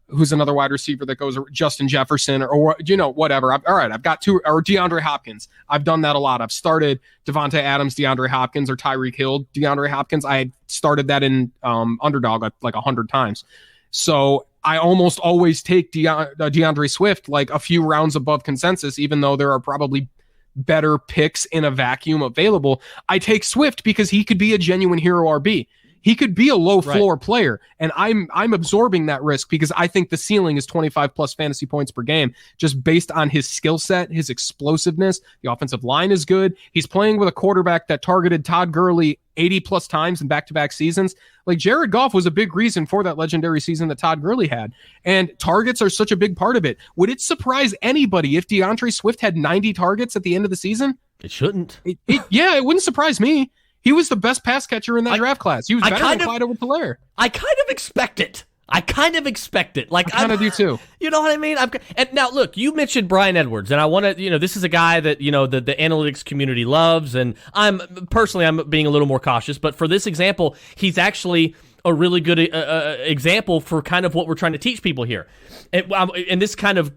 who's another wide receiver that goes, Justin Jefferson or whatever. I've got 2, or DeAndre Hopkins. I've done that a lot. I've started Devontae Adams, DeAndre Hopkins, or Tyreek Hill, DeAndre Hopkins. I started that in Underdog like 100 times. So I almost always take DeAndre Swift like a few rounds above consensus, even though there are probably better picks in a vacuum available. I take Swift because he could be a genuine hero RB. He could be a low floor player, and I'm absorbing that risk because I think the ceiling is 25 plus fantasy points per game just based on his skill set, his explosiveness. The offensive line is good. He's playing with a quarterback that targeted Todd Gurley 80 plus times in back-to-back seasons. Like Jared Goff was a big reason for that legendary season that Todd Gurley had, and targets are such a big part of it. Would it surprise anybody if DeAndre Swift had 90 targets at the end of the season? It shouldn't. It wouldn't surprise me. He was the best pass catcher in that draft class. He was better than Clyde Edwards-Helaire. I kind of expect it. Like, I kind of do too. You know what I mean? And now, look, you mentioned Bryan Edwards, and I want to, this is a guy that, the analytics community loves, and I'm being a little more cautious, but for this example, he's actually a really good example for kind of what we're trying to teach people here. And this kind of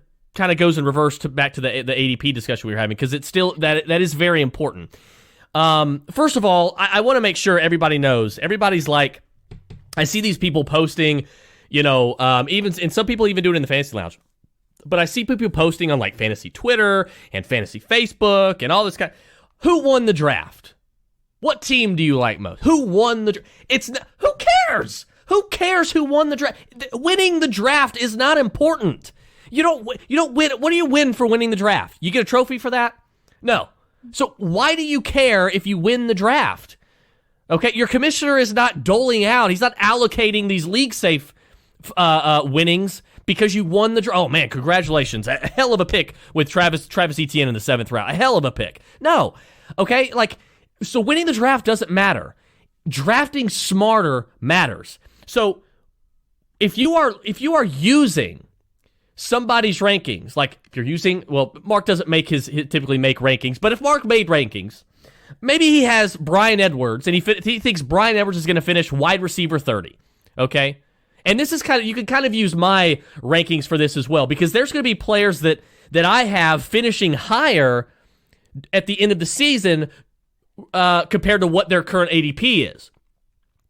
goes in reverse back to the ADP discussion we were having, because it's still, that is very important. First of all, I want to make sure everybody knows. Everybody's like, I see these people posting, even, and some people even do it in the Fantasy Lounge, but I see people posting on like Fantasy Twitter and Fantasy Facebook and all this kind. Who won the draft? What team do you like most? Who won the draft? Who cares? Who cares who won the draft? Winning the draft is not important. You don't win. What do you win for winning the draft? You get a trophy for that? No. So why do you care if you win the draft? Okay, your commissioner is not doling out. He's not allocating these league safe winnings because you won the draft. Oh man, congratulations! A hell of a pick with Travis Etienne in the 7th round. A hell of a pick. No, okay, so winning the draft doesn't matter. Drafting smarter matters. So if you are using somebody's rankings, like if you're using, Mark doesn't typically make rankings, but if Mark made rankings, maybe he has Bryan Edwards, and he thinks Bryan Edwards is going to finish wide receiver 30, okay? And this is you can kind of use my rankings for this as well, because there's going to be players that I have finishing higher at the end of the season compared to what their current ADP is.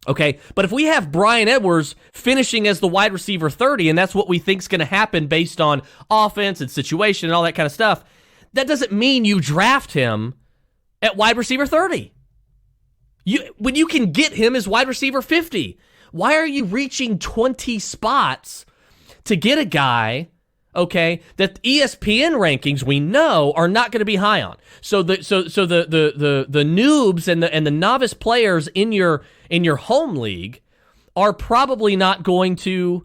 Okay, but if we have Bryan Edwards finishing as the wide receiver 30, and that's what we think is going to happen based on offense and situation and all that kind of stuff, that doesn't mean you draft him at wide receiver 30. When you can get him as wide receiver 50, Why are you reaching 20 spots to get a guy, okay, that ESPN rankings we know are not going to be high on? So the noobs and the novice players in your home league are probably not going to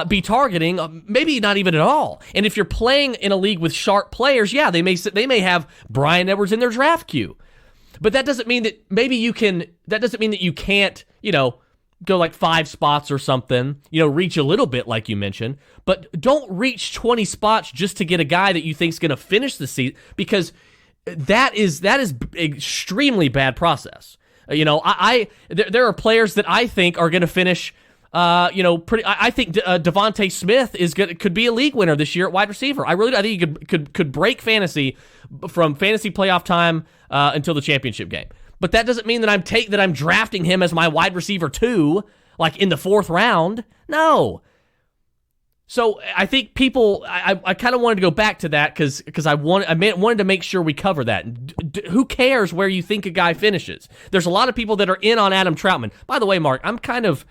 be targeting, maybe not even at all. And if you're playing in a league with sharp players, yeah, they may have Brian Edwards in their draft queue. But that doesn't mean that that doesn't mean that you can't, go like 5 spots or something, reach a little bit like you mentioned, but don't reach 20 spots just to get a guy that you think is going to finish the season, because that is extremely bad process. There are players that I think are going to finish pretty. I think Devontae Smith could be a league winner this year at wide receiver. I think he could break fantasy from fantasy playoff time until the championship game. But that doesn't mean that I'm drafting him as my wide receiver 2, like in the 4th round. No. So I think people, I kind of wanted to go back to that because I wanted to make sure we cover that. Who cares where you think a guy finishes? There's a lot of people that are in on Adam Troutman. By the way, Mark, I'm kind of.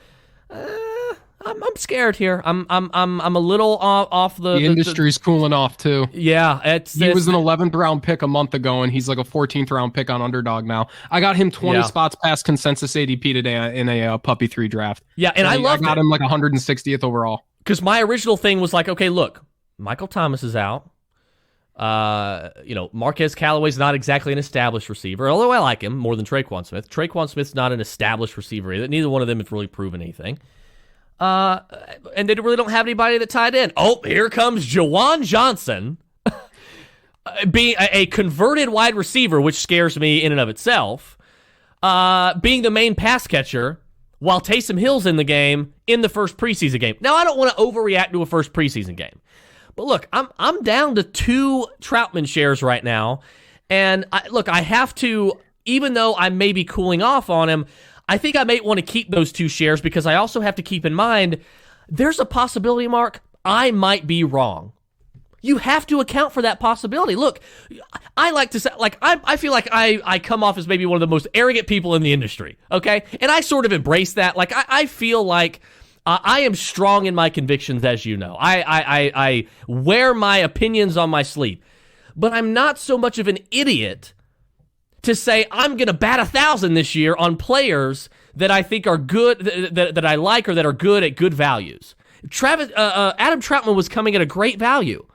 I'm scared here. I'm a little off the industry's cooling off too. Yeah, he was an 11th round pick a month ago, and he's like a 14th round pick on Underdog now. I got him 20 spots past consensus ADP today in a Puppy 3 draft. Yeah, and I got him like 160th overall. Because my original thing was like, okay, look, Michael Thomas is out. Marquez Callaway's not exactly an established receiver, although I like him more than Traquan Smith. Traquan Smith's not an established receiver either. Neither one of them has really proven anything. And they really don't have anybody that tied in. Oh, here comes Juwan Johnson, being a converted wide receiver, which scares me in and of itself, being the main pass catcher while Taysom Hill's in the game in the first preseason game. Now, I don't want to overreact to a first preseason game. But look, I'm down to 2 Troutman shares right now, and I have to, even though I may be cooling off on him, I think I may want to keep those 2 shares because I also have to keep in mind there's a possibility, Mark, I might be wrong. You have to account for that possibility. Look, I like to say, I feel like I come off as maybe one of the most arrogant people in the industry, okay? And I sort of embrace that. Like, I feel like I am strong in my convictions, as you know. I wear my opinions on my sleeve. But I'm not so much of an idiot to say I'm going to bat 1,000 this year on players that I think are good, that I like, or that are good at good values. Adam Troutman was coming at a great value,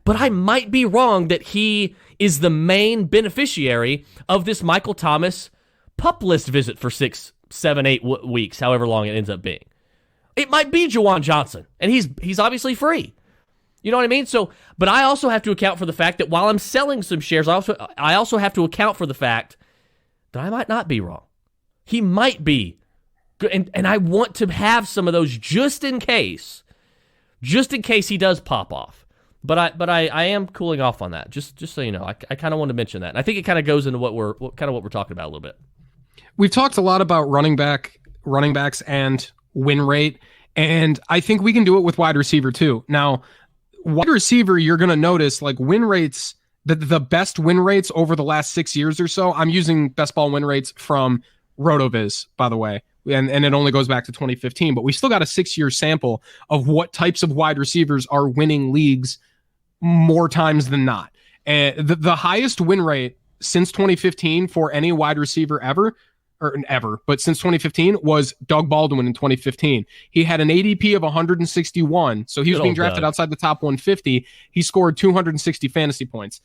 but I might be wrong that he is the main beneficiary of this Michael Thomas pup list visit for 6, 7, 8 weeks, however long it ends up being. It might be Juwan Johnson, and he's obviously free. You know what I mean? So, but I also have to account for the fact that while I'm selling some shares, I also have to account for the fact that I might not be wrong. He might be good, and I want to have some of those just in case he does pop off. But I am cooling off on that. Just so you know, I kind of want to mention that. And I think it kind of goes into what we're talking about a little bit. We've talked a lot about running backs and win rate, and I think we can do it with wide receiver too. Now, wide receiver, you're going to notice like win rates, the best win rates over the last 6 years or so. I'm using best ball win rates from RotoViz, by the way, and it only goes back to 2015, but we still got a 6-year sample of what types of wide receivers are winning leagues more times than not. And the highest win rate since 2015 for any wide receiver but since 2015 was Doug Baldwin in 2015. He had an ADP of 161, so he was being drafted outside the top 150. He scored 260 fantasy points.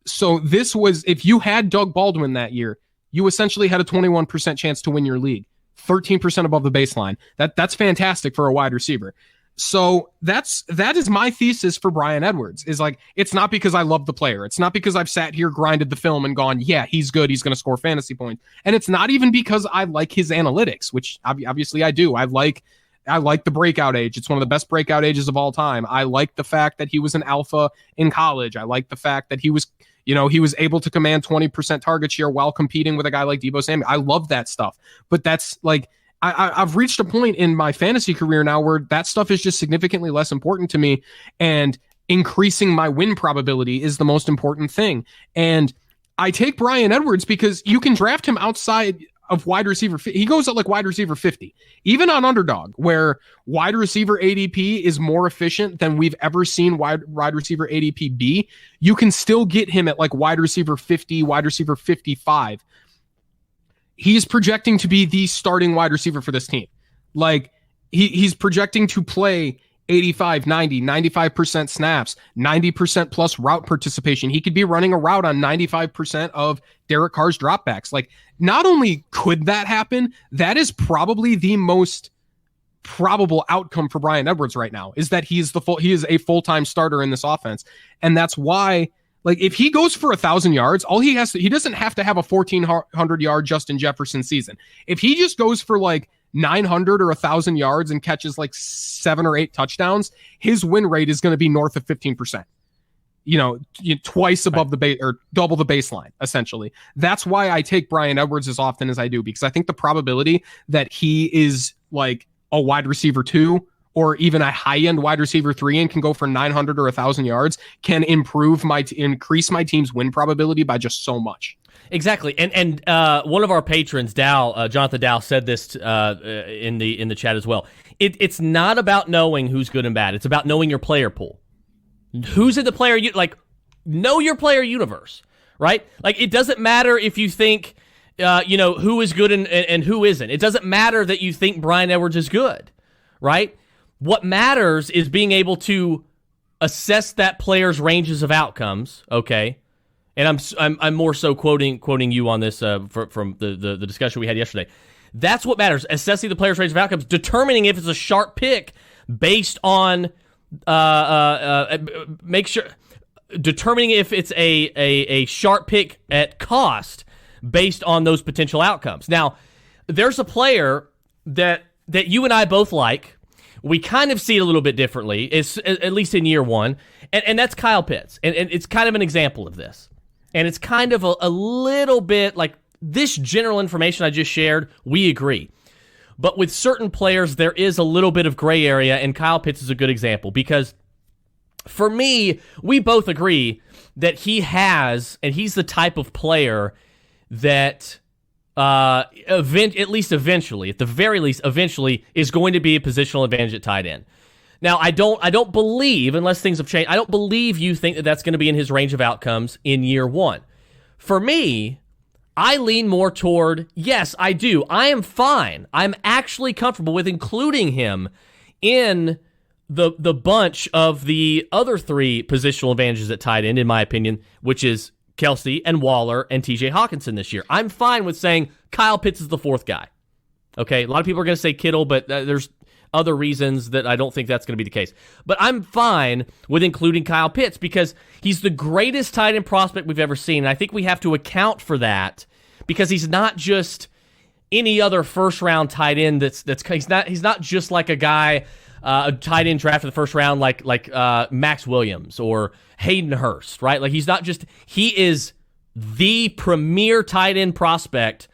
So this was, if you had Doug Baldwin that year, you essentially had a 21% chance to win your league, 13% above the baseline. That's fantastic for a wide receiver. So that is my thesis for Brian Edwards, is like, it's not because I love the player. It's not because I've sat here, grinded the film and gone, yeah, he's good, he's going to score fantasy points. And it's not even because I like his analytics, which obviously I do. I like the breakout age. It's one of the best breakout ages of all time. I like the fact that he was an alpha in college. I like the fact that he was able to command 20% target share while competing with a guy like Deebo Samuel. I love that stuff. But that's like, I've reached a point in my fantasy career now where that stuff is just significantly less important to me, and increasing my win probability is the most important thing. And I take Brian Edwards because you can draft him outside of wide receiver. He goes at like wide receiver 50, even on Underdog, where wide receiver ADP is more efficient than we've ever seen wide receiver ADP be. You can still get him at like wide receiver 50, wide receiver 55. He's projecting to be the starting wide receiver for this team. Like he's projecting to play 85, 90, 95% snaps, 90% plus route participation. He could be running a route on 95% of Derek Carr's dropbacks. Like, not only could that happen, that is probably the most probable outcome for Bryan Edwards right now, is that he is a full-time starter in this offense. And that's why, like, if he goes for 1,000 yards, he doesn't have to have a 1,400 yard Justin Jefferson season. If he just goes for like 900 or 1,000 yards and catches like 7 or 8 touchdowns, his win rate is going to be north of 15%. Twice above the base, or double the baseline, essentially. That's why I take Bryan Edwards as often as I do, because I think the probability that he is like a wide receiver 2 or even a high-end wide receiver 3 and can go for 900 or 1,000 yards can increase my team's win probability by just so much. Exactly, and one of our patrons, Dow, Jonathan Dow, said this in the chat as well. It's not about knowing who's good and bad. It's about knowing your player pool. Who's in the player? Know your player universe, right? Like, it doesn't matter if you think, who is good and who isn't. It doesn't matter that you think Bryan Edwards is good, right? What matters is being able to assess that player's ranges of outcomes. Okay. And I'm more so quoting you on this from the discussion we had yesterday. That's what matters: assessing the player's range of outcomes, determining if it's a sharp pick based on determining if it's a sharp pick at cost based on those potential outcomes. Now, there's a player that you and I both like. We kind of see it a little bit differently, at least in year one, and that's Kyle Pitts, and it's kind of an example of this. And it's kind of a little bit like this general information I just shared, we agree. But with certain players, there is a little bit of gray area, and Kyle Pitts is a good example because for me, we both agree that he's the type of player that at the very least, eventually is going to be a positional advantage at tight end. Now, I don't believe, unless things have changed, I don't believe you think that that's going to be in his range of outcomes in year one. For me, I lean more toward, yes, I do. I am fine. I'm actually comfortable with including him in the bunch of the other 3 positional advantages at tight end, in my opinion, which is Kelsey and Waller and TJ Hawkinson this year. I'm fine with saying Kyle Pitts is the 4th guy. Okay, a lot of people are going to say Kittle, but there's other reasons that I don't think that's going to be the case. But I'm fine with including Kyle Pitts because he's the greatest tight end prospect we've ever seen. And I think we have to account for that because he's not just any other first-round tight end he's not just like a guy, a tight end drafted in the first round like Max Williams or Hayden Hurst, right? Like, he is the premier tight end prospect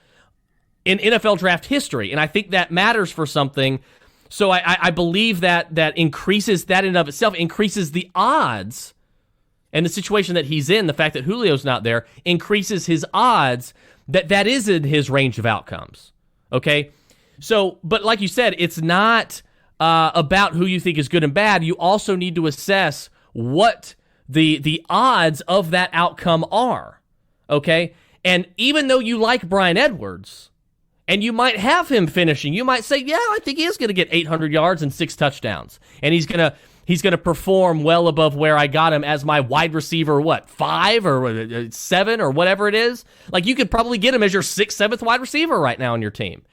in NFL draft history. And I think that matters for something. So I believe that increases, that in and of itself increases the odds, and the situation that he's in, the fact that Julio's not there, increases his odds that is in his range of outcomes. Okay? So, but like you said, it's not about who you think is good and bad. You also need to assess what the odds of that outcome are. Okay? And even though you like Bryan Edwards, and you might have him finishing, you might say, yeah, I think he is going to get 800 yards and 6 touchdowns. And he's going to perform well above where I got him as my wide receiver, 5 or 7 or whatever it is. Like, you could probably get him as your 6th, 7th wide receiver right now on your team.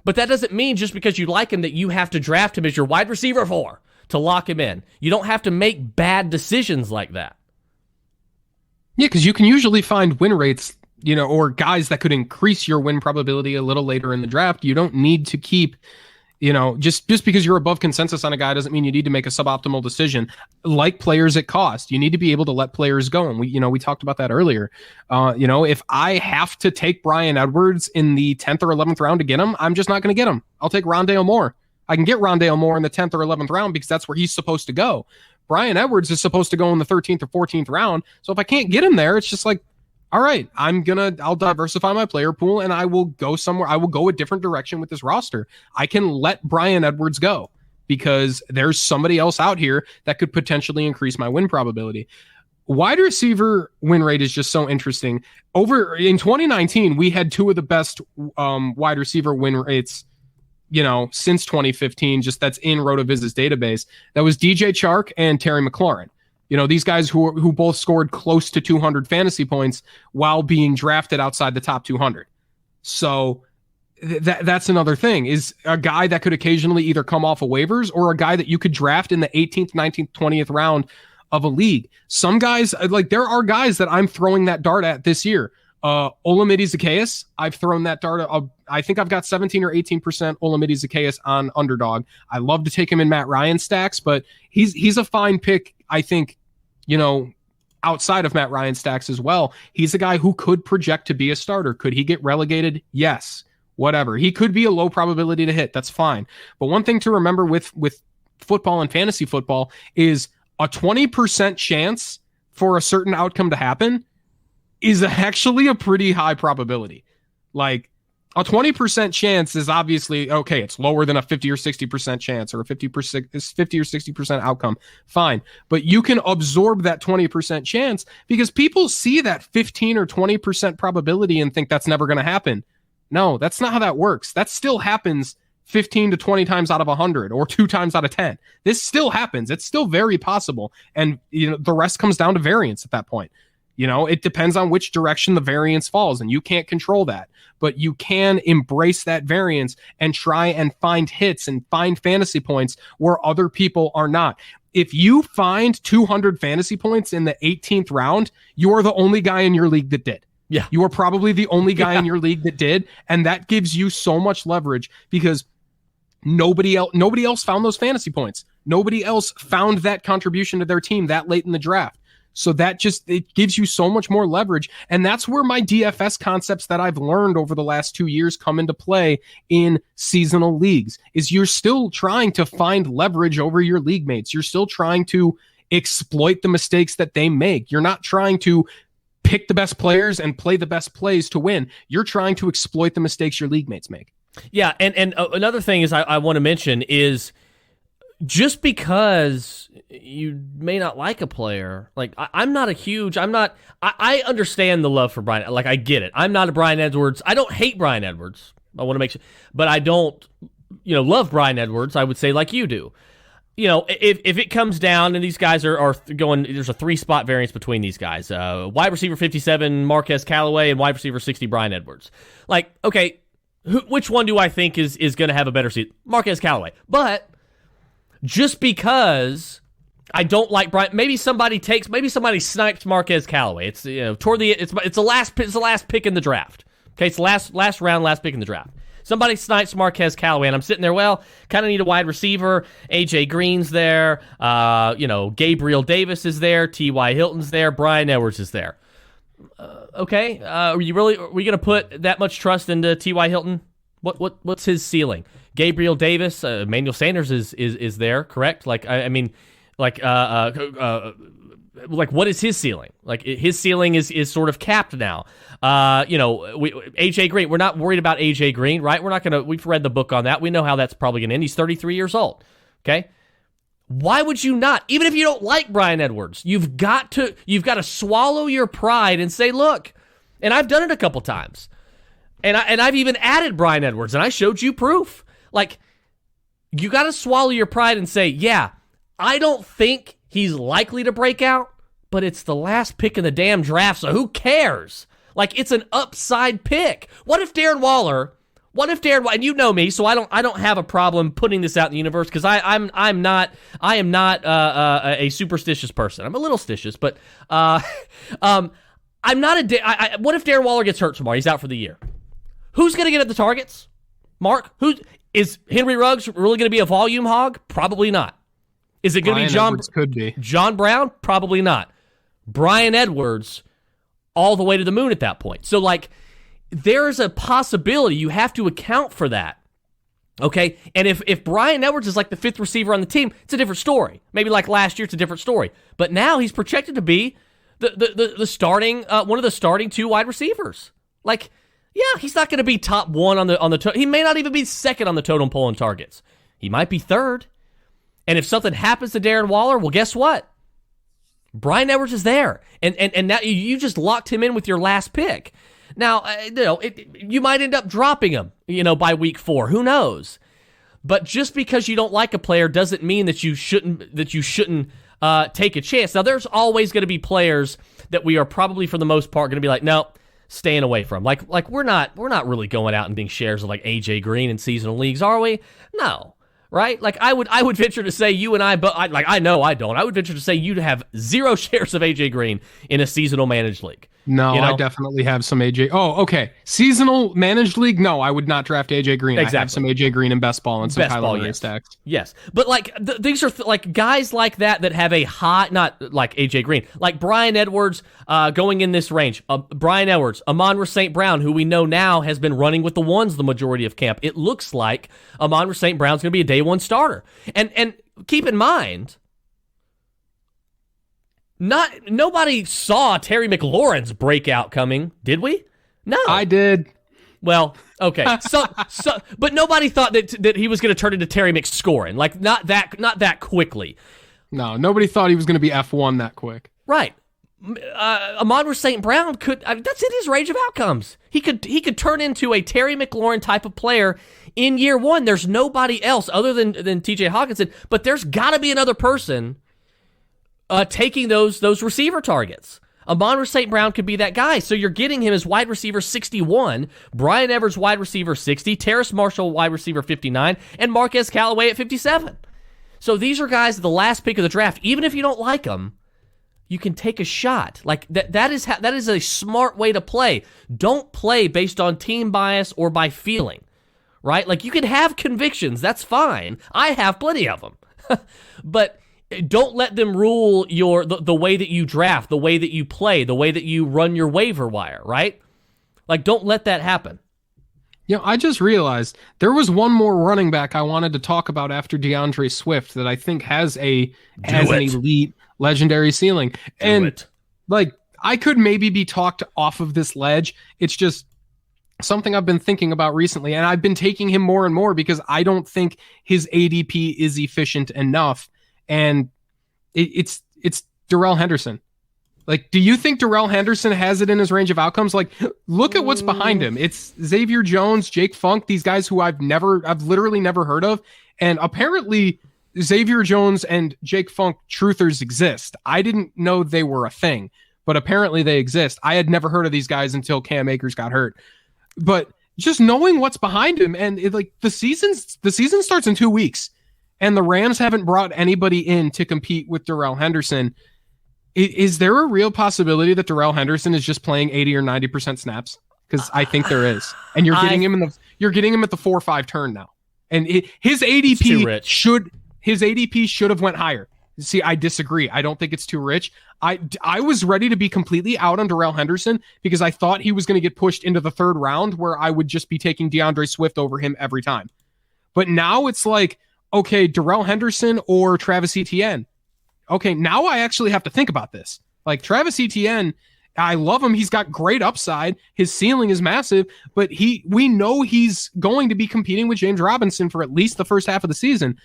But that doesn't mean just because you like him that you have to draft him as your wide receiver 4 to lock him in. You don't have to make bad decisions like that. Yeah, because you can usually find win rates, or guys that could increase your win probability a little later in the draft. You don't need to keep, just because you're above consensus on a guy doesn't mean you need to make a suboptimal decision. Like players at cost, you need to be able to let players go. And we talked about that earlier. If I have to take Bryan Edwards in the 10th or 11th round to get him, I'm just not going to get him. I'll take Rondale Moore. I can get Rondale Moore in the 10th or 11th round because that's where he's supposed to go. Bryan Edwards is supposed to go in the 13th or 14th round. So if I can't get him there, it's just like, all right, I'll diversify my player pool and I will go somewhere. I will go a different direction with this roster. I can let Bryan Edwards go because there's somebody else out here that could potentially increase my win probability. Wide receiver win rate is just so interesting. Over in 2019, we had two of the best wide receiver win rates, since 2015, just that's in RotoViz's database. That was DJ Chark and Terry McLaurin. These guys who both scored close to 200 fantasy points while being drafted outside the top 200. So that's another thing, is a guy that could occasionally either come off of waivers or a guy that you could draft in the 18th, 19th, 20th round of a league. Some guys, like there are guys that I'm throwing that dart at this year. Olamide Zaccheaus, I've thrown that dart. I think I've got 17 or 18% Olamide Zaccheaus on Underdog. I love to take him in Matt Ryan stacks, but he's a fine pick, I think, outside of Matt Ryan stacks as well. He's a guy who could project to be a starter. Could he get relegated? Yes. Whatever. He could be a low probability to hit. That's fine. But one thing to remember with football and fantasy football is a 20% chance for a certain outcome to happen is actually a pretty high probability. Like a 20% chance is obviously okay. It's lower than a 50 or 60% chance or a 50 or 60% outcome. Fine. But you can absorb that 20% chance because people see that 15 or 20% probability and think that's never going to happen. No, that's not how that works. That still happens 15 to 20 times out of 100 or 2 times out of 10. This still happens. It's still very possible. And the rest comes down to variance at that point. It depends on which direction the variance falls, and you can't control that. But you can embrace that variance and try and find hits and find fantasy points where other people are not. If you find 200 fantasy points in the 18th round, you are the only guy in your league that did. Yeah. You are probably the only guy in your league that did, and that gives you so much leverage because nobody else found those fantasy points. Nobody else found that contribution to their team that late in the draft. So it gives you so much more leverage. And that's where my DFS concepts that I've learned over the last 2 years come into play in seasonal leagues, is you're still trying to find leverage over your league mates. You're still trying to exploit the mistakes that they make. You're not trying to pick the best players and play the best plays to win. You're trying to exploit the mistakes your league mates make. Yeah, and another thing is I want to mention is just because you may not like a player, like I understand the love for Bryan. Like I get it. I'm not a Bryan Edwards. I don't hate Bryan Edwards. I want to make sure, but I don't, love Bryan Edwards. I would say like you do. If it comes down and these guys are going, there's a 3-spot variance between these guys. Wide receiver 57 Marquez Callaway and wide receiver 60 Bryan Edwards. Like, okay, which one do I think is going to have a better season? Marquez Callaway. But just because I don't like Bryan, maybe somebody snipes Marquez Callaway. It's it's the last pick in the draft. Okay, it's the last round, last pick in the draft. Somebody snipes Marquez Callaway, and I'm sitting there, kind of need a wide receiver. A.J. Green's there. Gabriel Davis is there. T.Y. Hilton's there. Bryan Edwards is there. Okay, are we going to put that much trust into T.Y. Hilton? What's his ceiling? Gabriel Davis, Emmanuel Sanders is there, correct? Like, what is his ceiling? Like, his ceiling is sort of capped now. AJ Green, we're not worried about AJ Green, right? We've read the book on that. We know how that's probably going to end. He's 33 years old. Okay. Why would you not? Even if you don't like Bryan Edwards, you've got to swallow your pride and say, look, and I've done it a couple times. And I've even added Bryan Edwards, and I showed you proof. Like, you got to swallow your pride and say, yeah, I don't think he's likely to break out, but it's the last pick in the damn draft, so who cares? Like, it's an upside pick. What if Darren Waller, and you know me, so I don't have a problem putting this out in the universe because I am not a superstitious person. I'm a little stitious, but I'm not what if Darren Waller gets hurt tomorrow? He's out for the year. Who's going to get at the targets? Mark? Is Henry Ruggs really going to be a volume hog? Probably not. Is it going to be John? Edwards could be. John Brown? Probably not. Bryan Edwards, all the way to the moon at that point. So, like, there's a possibility. You have to account for that. Okay? And if Bryan Edwards is like the 5th receiver on the team, it's a different story. Maybe like last year, it's a different story. But now he's projected to be the starting one of the starting 2 wide receivers. Like, yeah, he's not going to be top 1 on the he may not even be second on the totem pole in targets. He might be third. And if something happens to Darren Waller, well, guess what? Bryan Edwards is there, and now you just locked him in with your last pick. Now, you might end up dropping him, by week 4. Who knows? But just because you don't like a player doesn't mean that you shouldn't take a chance. Now, there's always going to be players that we are probably, for the most part, going to be like, no, staying away from. Like we're not really going out and being shares of like AJ Green in seasonal leagues, are we? No. Right? Like I would venture to say you and I, but I know I don't. I would venture to say you'd have 0 shares of AJ Green in a seasonal managed league. No, I definitely have some AJ. Oh, okay. Seasonal managed league? No, I would not draft AJ Green. Exactly. I have some AJ Green in best ball and some best Kyler ball, Murray yes. stacks. Yes. But like these are like guys like that have a high, not like AJ Green, like Bryan Edwards going in this range. Bryan Edwards, Amon-Ra St. Brown, who we know now has been running with the ones the majority of camp. It looks like Amon-Ra St. Brown's going to be a day 1 starter. And keep in mind, nobody saw Terry McLaurin's breakout coming, did we? No, I did. Well, okay, but nobody thought that he was going to turn into Terry McScoring, like not that quickly. No, nobody thought he was going to be F1 that quick. Right. Amon-Ra St. Brown that's in his range of outcomes. He could turn into a Terry McLaurin type of player in year 1. There's nobody else other than TJ Hawkinson, but there's got to be another person taking those receiver targets. Amon-Ra St. Brown could be that guy. So you're getting him as wide receiver 61, Bryan Edwards wide receiver 60, Terrace Marshall wide receiver 59, and Marquez Callaway at 57. So these are guys at the last pick of the draft. Even if you don't like them, you can take a shot. Like that is a smart way to play. Don't play based on team bias or by feeling, right? Like you can have convictions. That's fine. I have plenty of them. But don't let them rule the way that you draft, the way that you play, the way that you run your waiver wire, right? Like, don't let that happen. I just realized there was one more running back I wanted to talk about after DeAndre Swift that I think has an elite legendary ceiling. Like, I could maybe be talked off of this ledge. It's just something I've been thinking about recently, and I've been taking him more and more because I don't think his ADP is efficient enough. And it's Darrell Henderson. Like, do you think Darrell Henderson has it in his range of outcomes? Like, look at what's behind him. It's Xavier Jones, Jake Funk, these guys who I've literally never heard of. And apparently Xavier Jones and Jake Funk truthers exist. I didn't know they were a thing, but apparently they exist. I had never heard of these guys until Cam Akers got hurt. But just knowing what's behind him, and the season starts in 2 weeks. And the Rams haven't brought anybody in to compete with Darrell Henderson. Is there a real possibility that Darrell Henderson is just playing 80 or 90% snaps? Because I think there is. And you're getting him at the 4-5 turn now. And his ADP should have went higher. See, I disagree. I don't think it's too rich. I was ready to be completely out on Darrell Henderson because I thought he was going to get pushed into the 3rd round where I would just be taking DeAndre Swift over him every time. But now it's like, okay, Darrell Henderson or Travis Etienne. Okay, now I actually have to think about this. Like, Travis Etienne, I love him. He's got great upside. His ceiling is massive, but we know he's going to be competing with James Robinson for at least the first half of the season.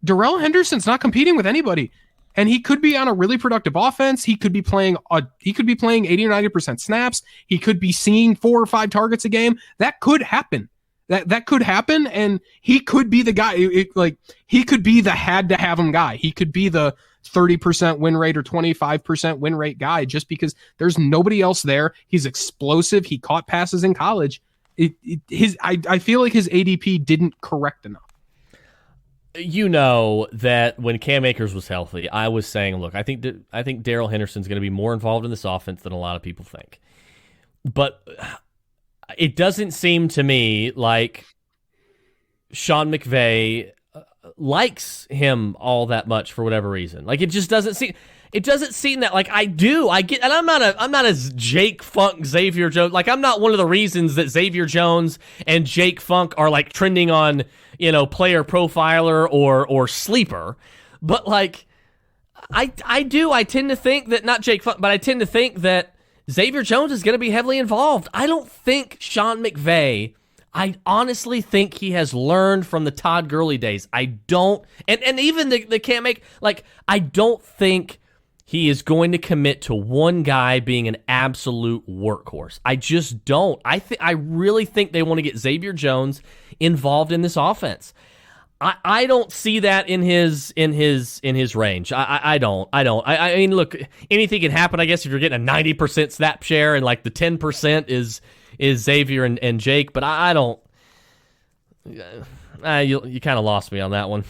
Darrell Henderson's not competing with anybody, and he could be on a really productive offense. He could be playing 80 or 90% snaps. He could be seeing 4 or 5 targets a game. That could happen. That could happen, and he could be the guy. He could be the had to have him guy. He could be the 30% win rate or 25% win rate guy just because there's nobody else there. He's explosive. He caught passes in college. I feel like his ADP didn't correct enough. You know that when Cam Akers was healthy, I was saying, look, I think Darrell Henderson's going to be more involved in this offense than a lot of people think. But it doesn't seem to me like Sean McVay likes him all that much for whatever reason. Like, it just doesn't seem. It doesn't seem that, like, I get, and I'm not as Jake Funk, Xavier Jones. Like, I'm not one of the reasons that Xavier Jones and Jake Funk are like trending on, Player Profiler or Sleeper. But like, I do. I tend to think that, not Jake Funk, but I tend to think that Xavier Jones is going to be heavily involved. I don't think Sean McVay, I honestly think he has learned from the Todd Gurley days. I don't, and even the can't make, like, I don't think he is going to commit to one guy being an absolute workhorse. I just don't. I really think they want to get Xavier Jones involved in this offense. I don't see that in his range. I don't. I mean, look, anything can happen, I guess, if you're getting a 90% snap share and like the 10% is Xavier and Jake, but I don't. You kind of lost me on that one.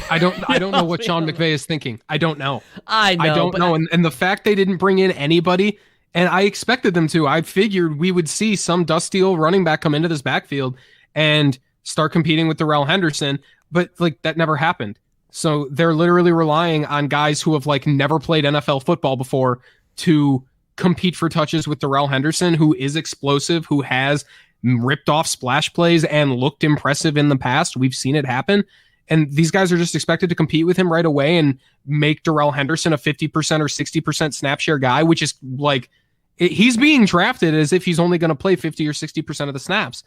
I don't know what Sean McVay is thinking. I don't know. I don't know. And the fact they didn't bring in anybody, and I expected them to. I figured we would see some dusty old running back come into this backfield and start competing with Darrell Henderson, but like that never happened. So they're literally relying on guys who have like never played NFL football before to compete for touches with Darrell Henderson, who is explosive, who has ripped off splash plays and looked impressive in the past. We've seen it happen. And these guys are just expected to compete with him right away and make Darrell Henderson a 50% or 60% snap share guy, which is like, he's being drafted as if he's only going to play 50 or 60% of the snaps.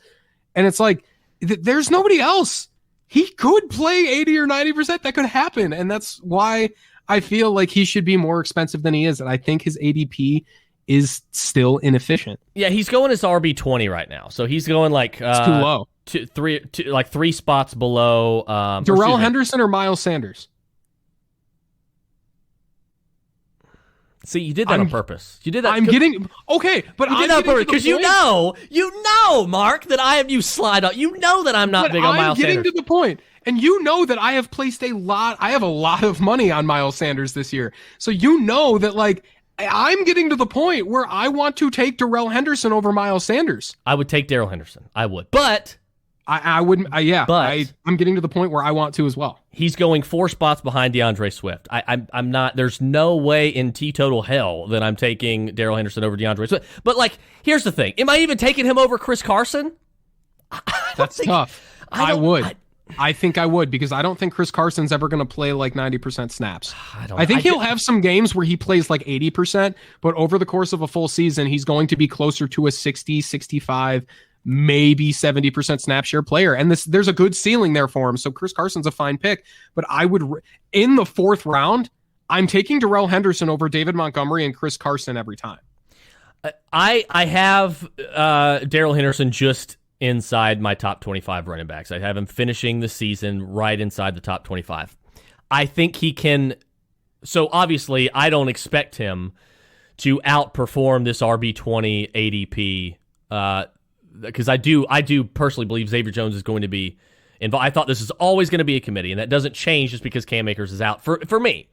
And it's like, there's nobody else. He could play 80 or 90%. That could happen. And that's why I feel like he should be more expensive than he is. And I think his ADP is still inefficient. Yeah, he's going as RB20 right now. So he's going like it's too low. Three spots below Darrell Henderson or Miles Sanders. See, you did that on purpose. You did that. I'm getting okay, but you did that on purpose because you know, Mark, that I have you slide up. You know that I'm not big on Miles Sanders. I'm getting to the point, and you know that I have placed I have a lot of money on Miles Sanders this year. So you know that like I'm getting to the point where I want to take Darrell Henderson over Miles Sanders. I would take Darrell Henderson. I would, but. I wouldn't. But I'm getting to the point where I want to as well. He's going 4 spots behind DeAndre Swift. I'm not. There's no way in teetotal hell that I'm taking Darrell Henderson over DeAndre Swift. But like, here's the thing: am I even taking him over Chris Carson? That's tough. I would. I think I would, because I don't think Chris Carson's ever going to play like 90% snaps. I think he'll have some games where he plays like 80%, but over the course of a full season, he's going to be closer to a 60, 65. Maybe 70% snap share player. And there's a good ceiling there for him. So Chris Carson's a fine pick, but I would, in the 4th round, I'm taking Darrell Henderson over David Montgomery and Chris Carson every time. I have Darrell Henderson just inside my top 25 running backs. I have him finishing the season right inside the top 25. I think he can. So obviously I don't expect him to outperform this RB20 ADP, because I do personally believe Xavier Jones is going to be involved. I thought this is always going to be a committee, and that doesn't change just because Cam Akers is out. For me,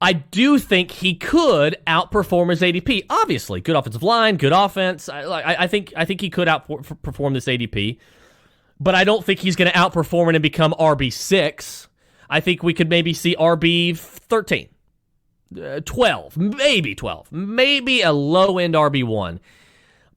I do think he could outperform his ADP. Obviously, good offensive line, good offense. I think he could outperform this ADP, but I don't think he's going to outperform it and become RB6. I think we could maybe see RB13, 12, maybe 12, maybe a low end RB1.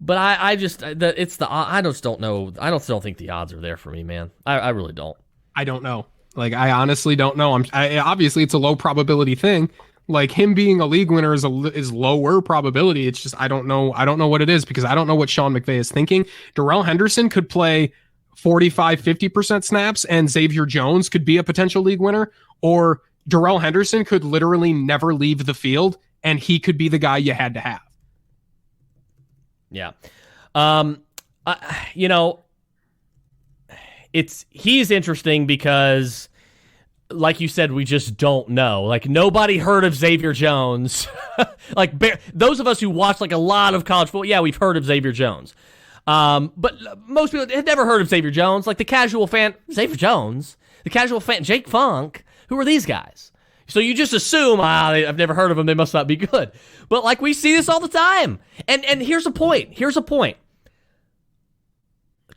But I just don't know. I don't think the odds are there for me, man. I really don't. I don't know. Like, I honestly don't know. Obviously it's a low probability thing. Like, him being a league winner is lower probability. It's just I don't know what it is, because I don't know what Sean McVay is thinking. Darrell Henderson could play 45-50% snaps, and Xavier Jones could be a potential league winner, or Darrell Henderson could literally never leave the field, and he could be the guy you had to have. Yeah. He's interesting because, like you said, we just don't know. Like, nobody heard of Xavier Jones. Like, those of us who watch like a lot of college football, yeah, we've heard of Xavier Jones. But most people had never heard of Xavier Jones. Like, the casual fan, Xavier Jones, the casual fan, Jake Funk, who are these guys? So you just assume, I've never heard of them, they must not be good. But like, we see this all the time. And here's a point.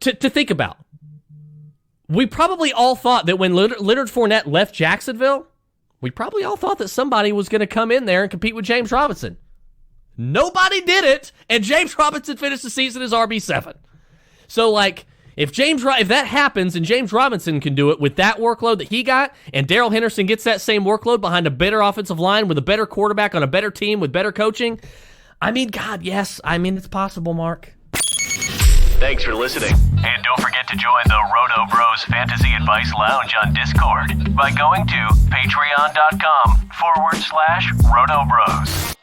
To think about. We probably all thought that when Leonard Fournette left Jacksonville, we probably all thought that somebody was going to come in there and compete with James Robinson. Nobody did it, and James Robinson finished the season as RB7. So like, If that happens and James Robinson can do it with that workload that he got, and Darrell Henderson gets that same workload behind a better offensive line with a better quarterback on a better team with better coaching, I mean, God, yes. I mean, it's possible, Mark. Thanks for listening. And don't forget to join the Roto Bros Fantasy Advice Lounge on Discord by going to patreon.com/RotoBros.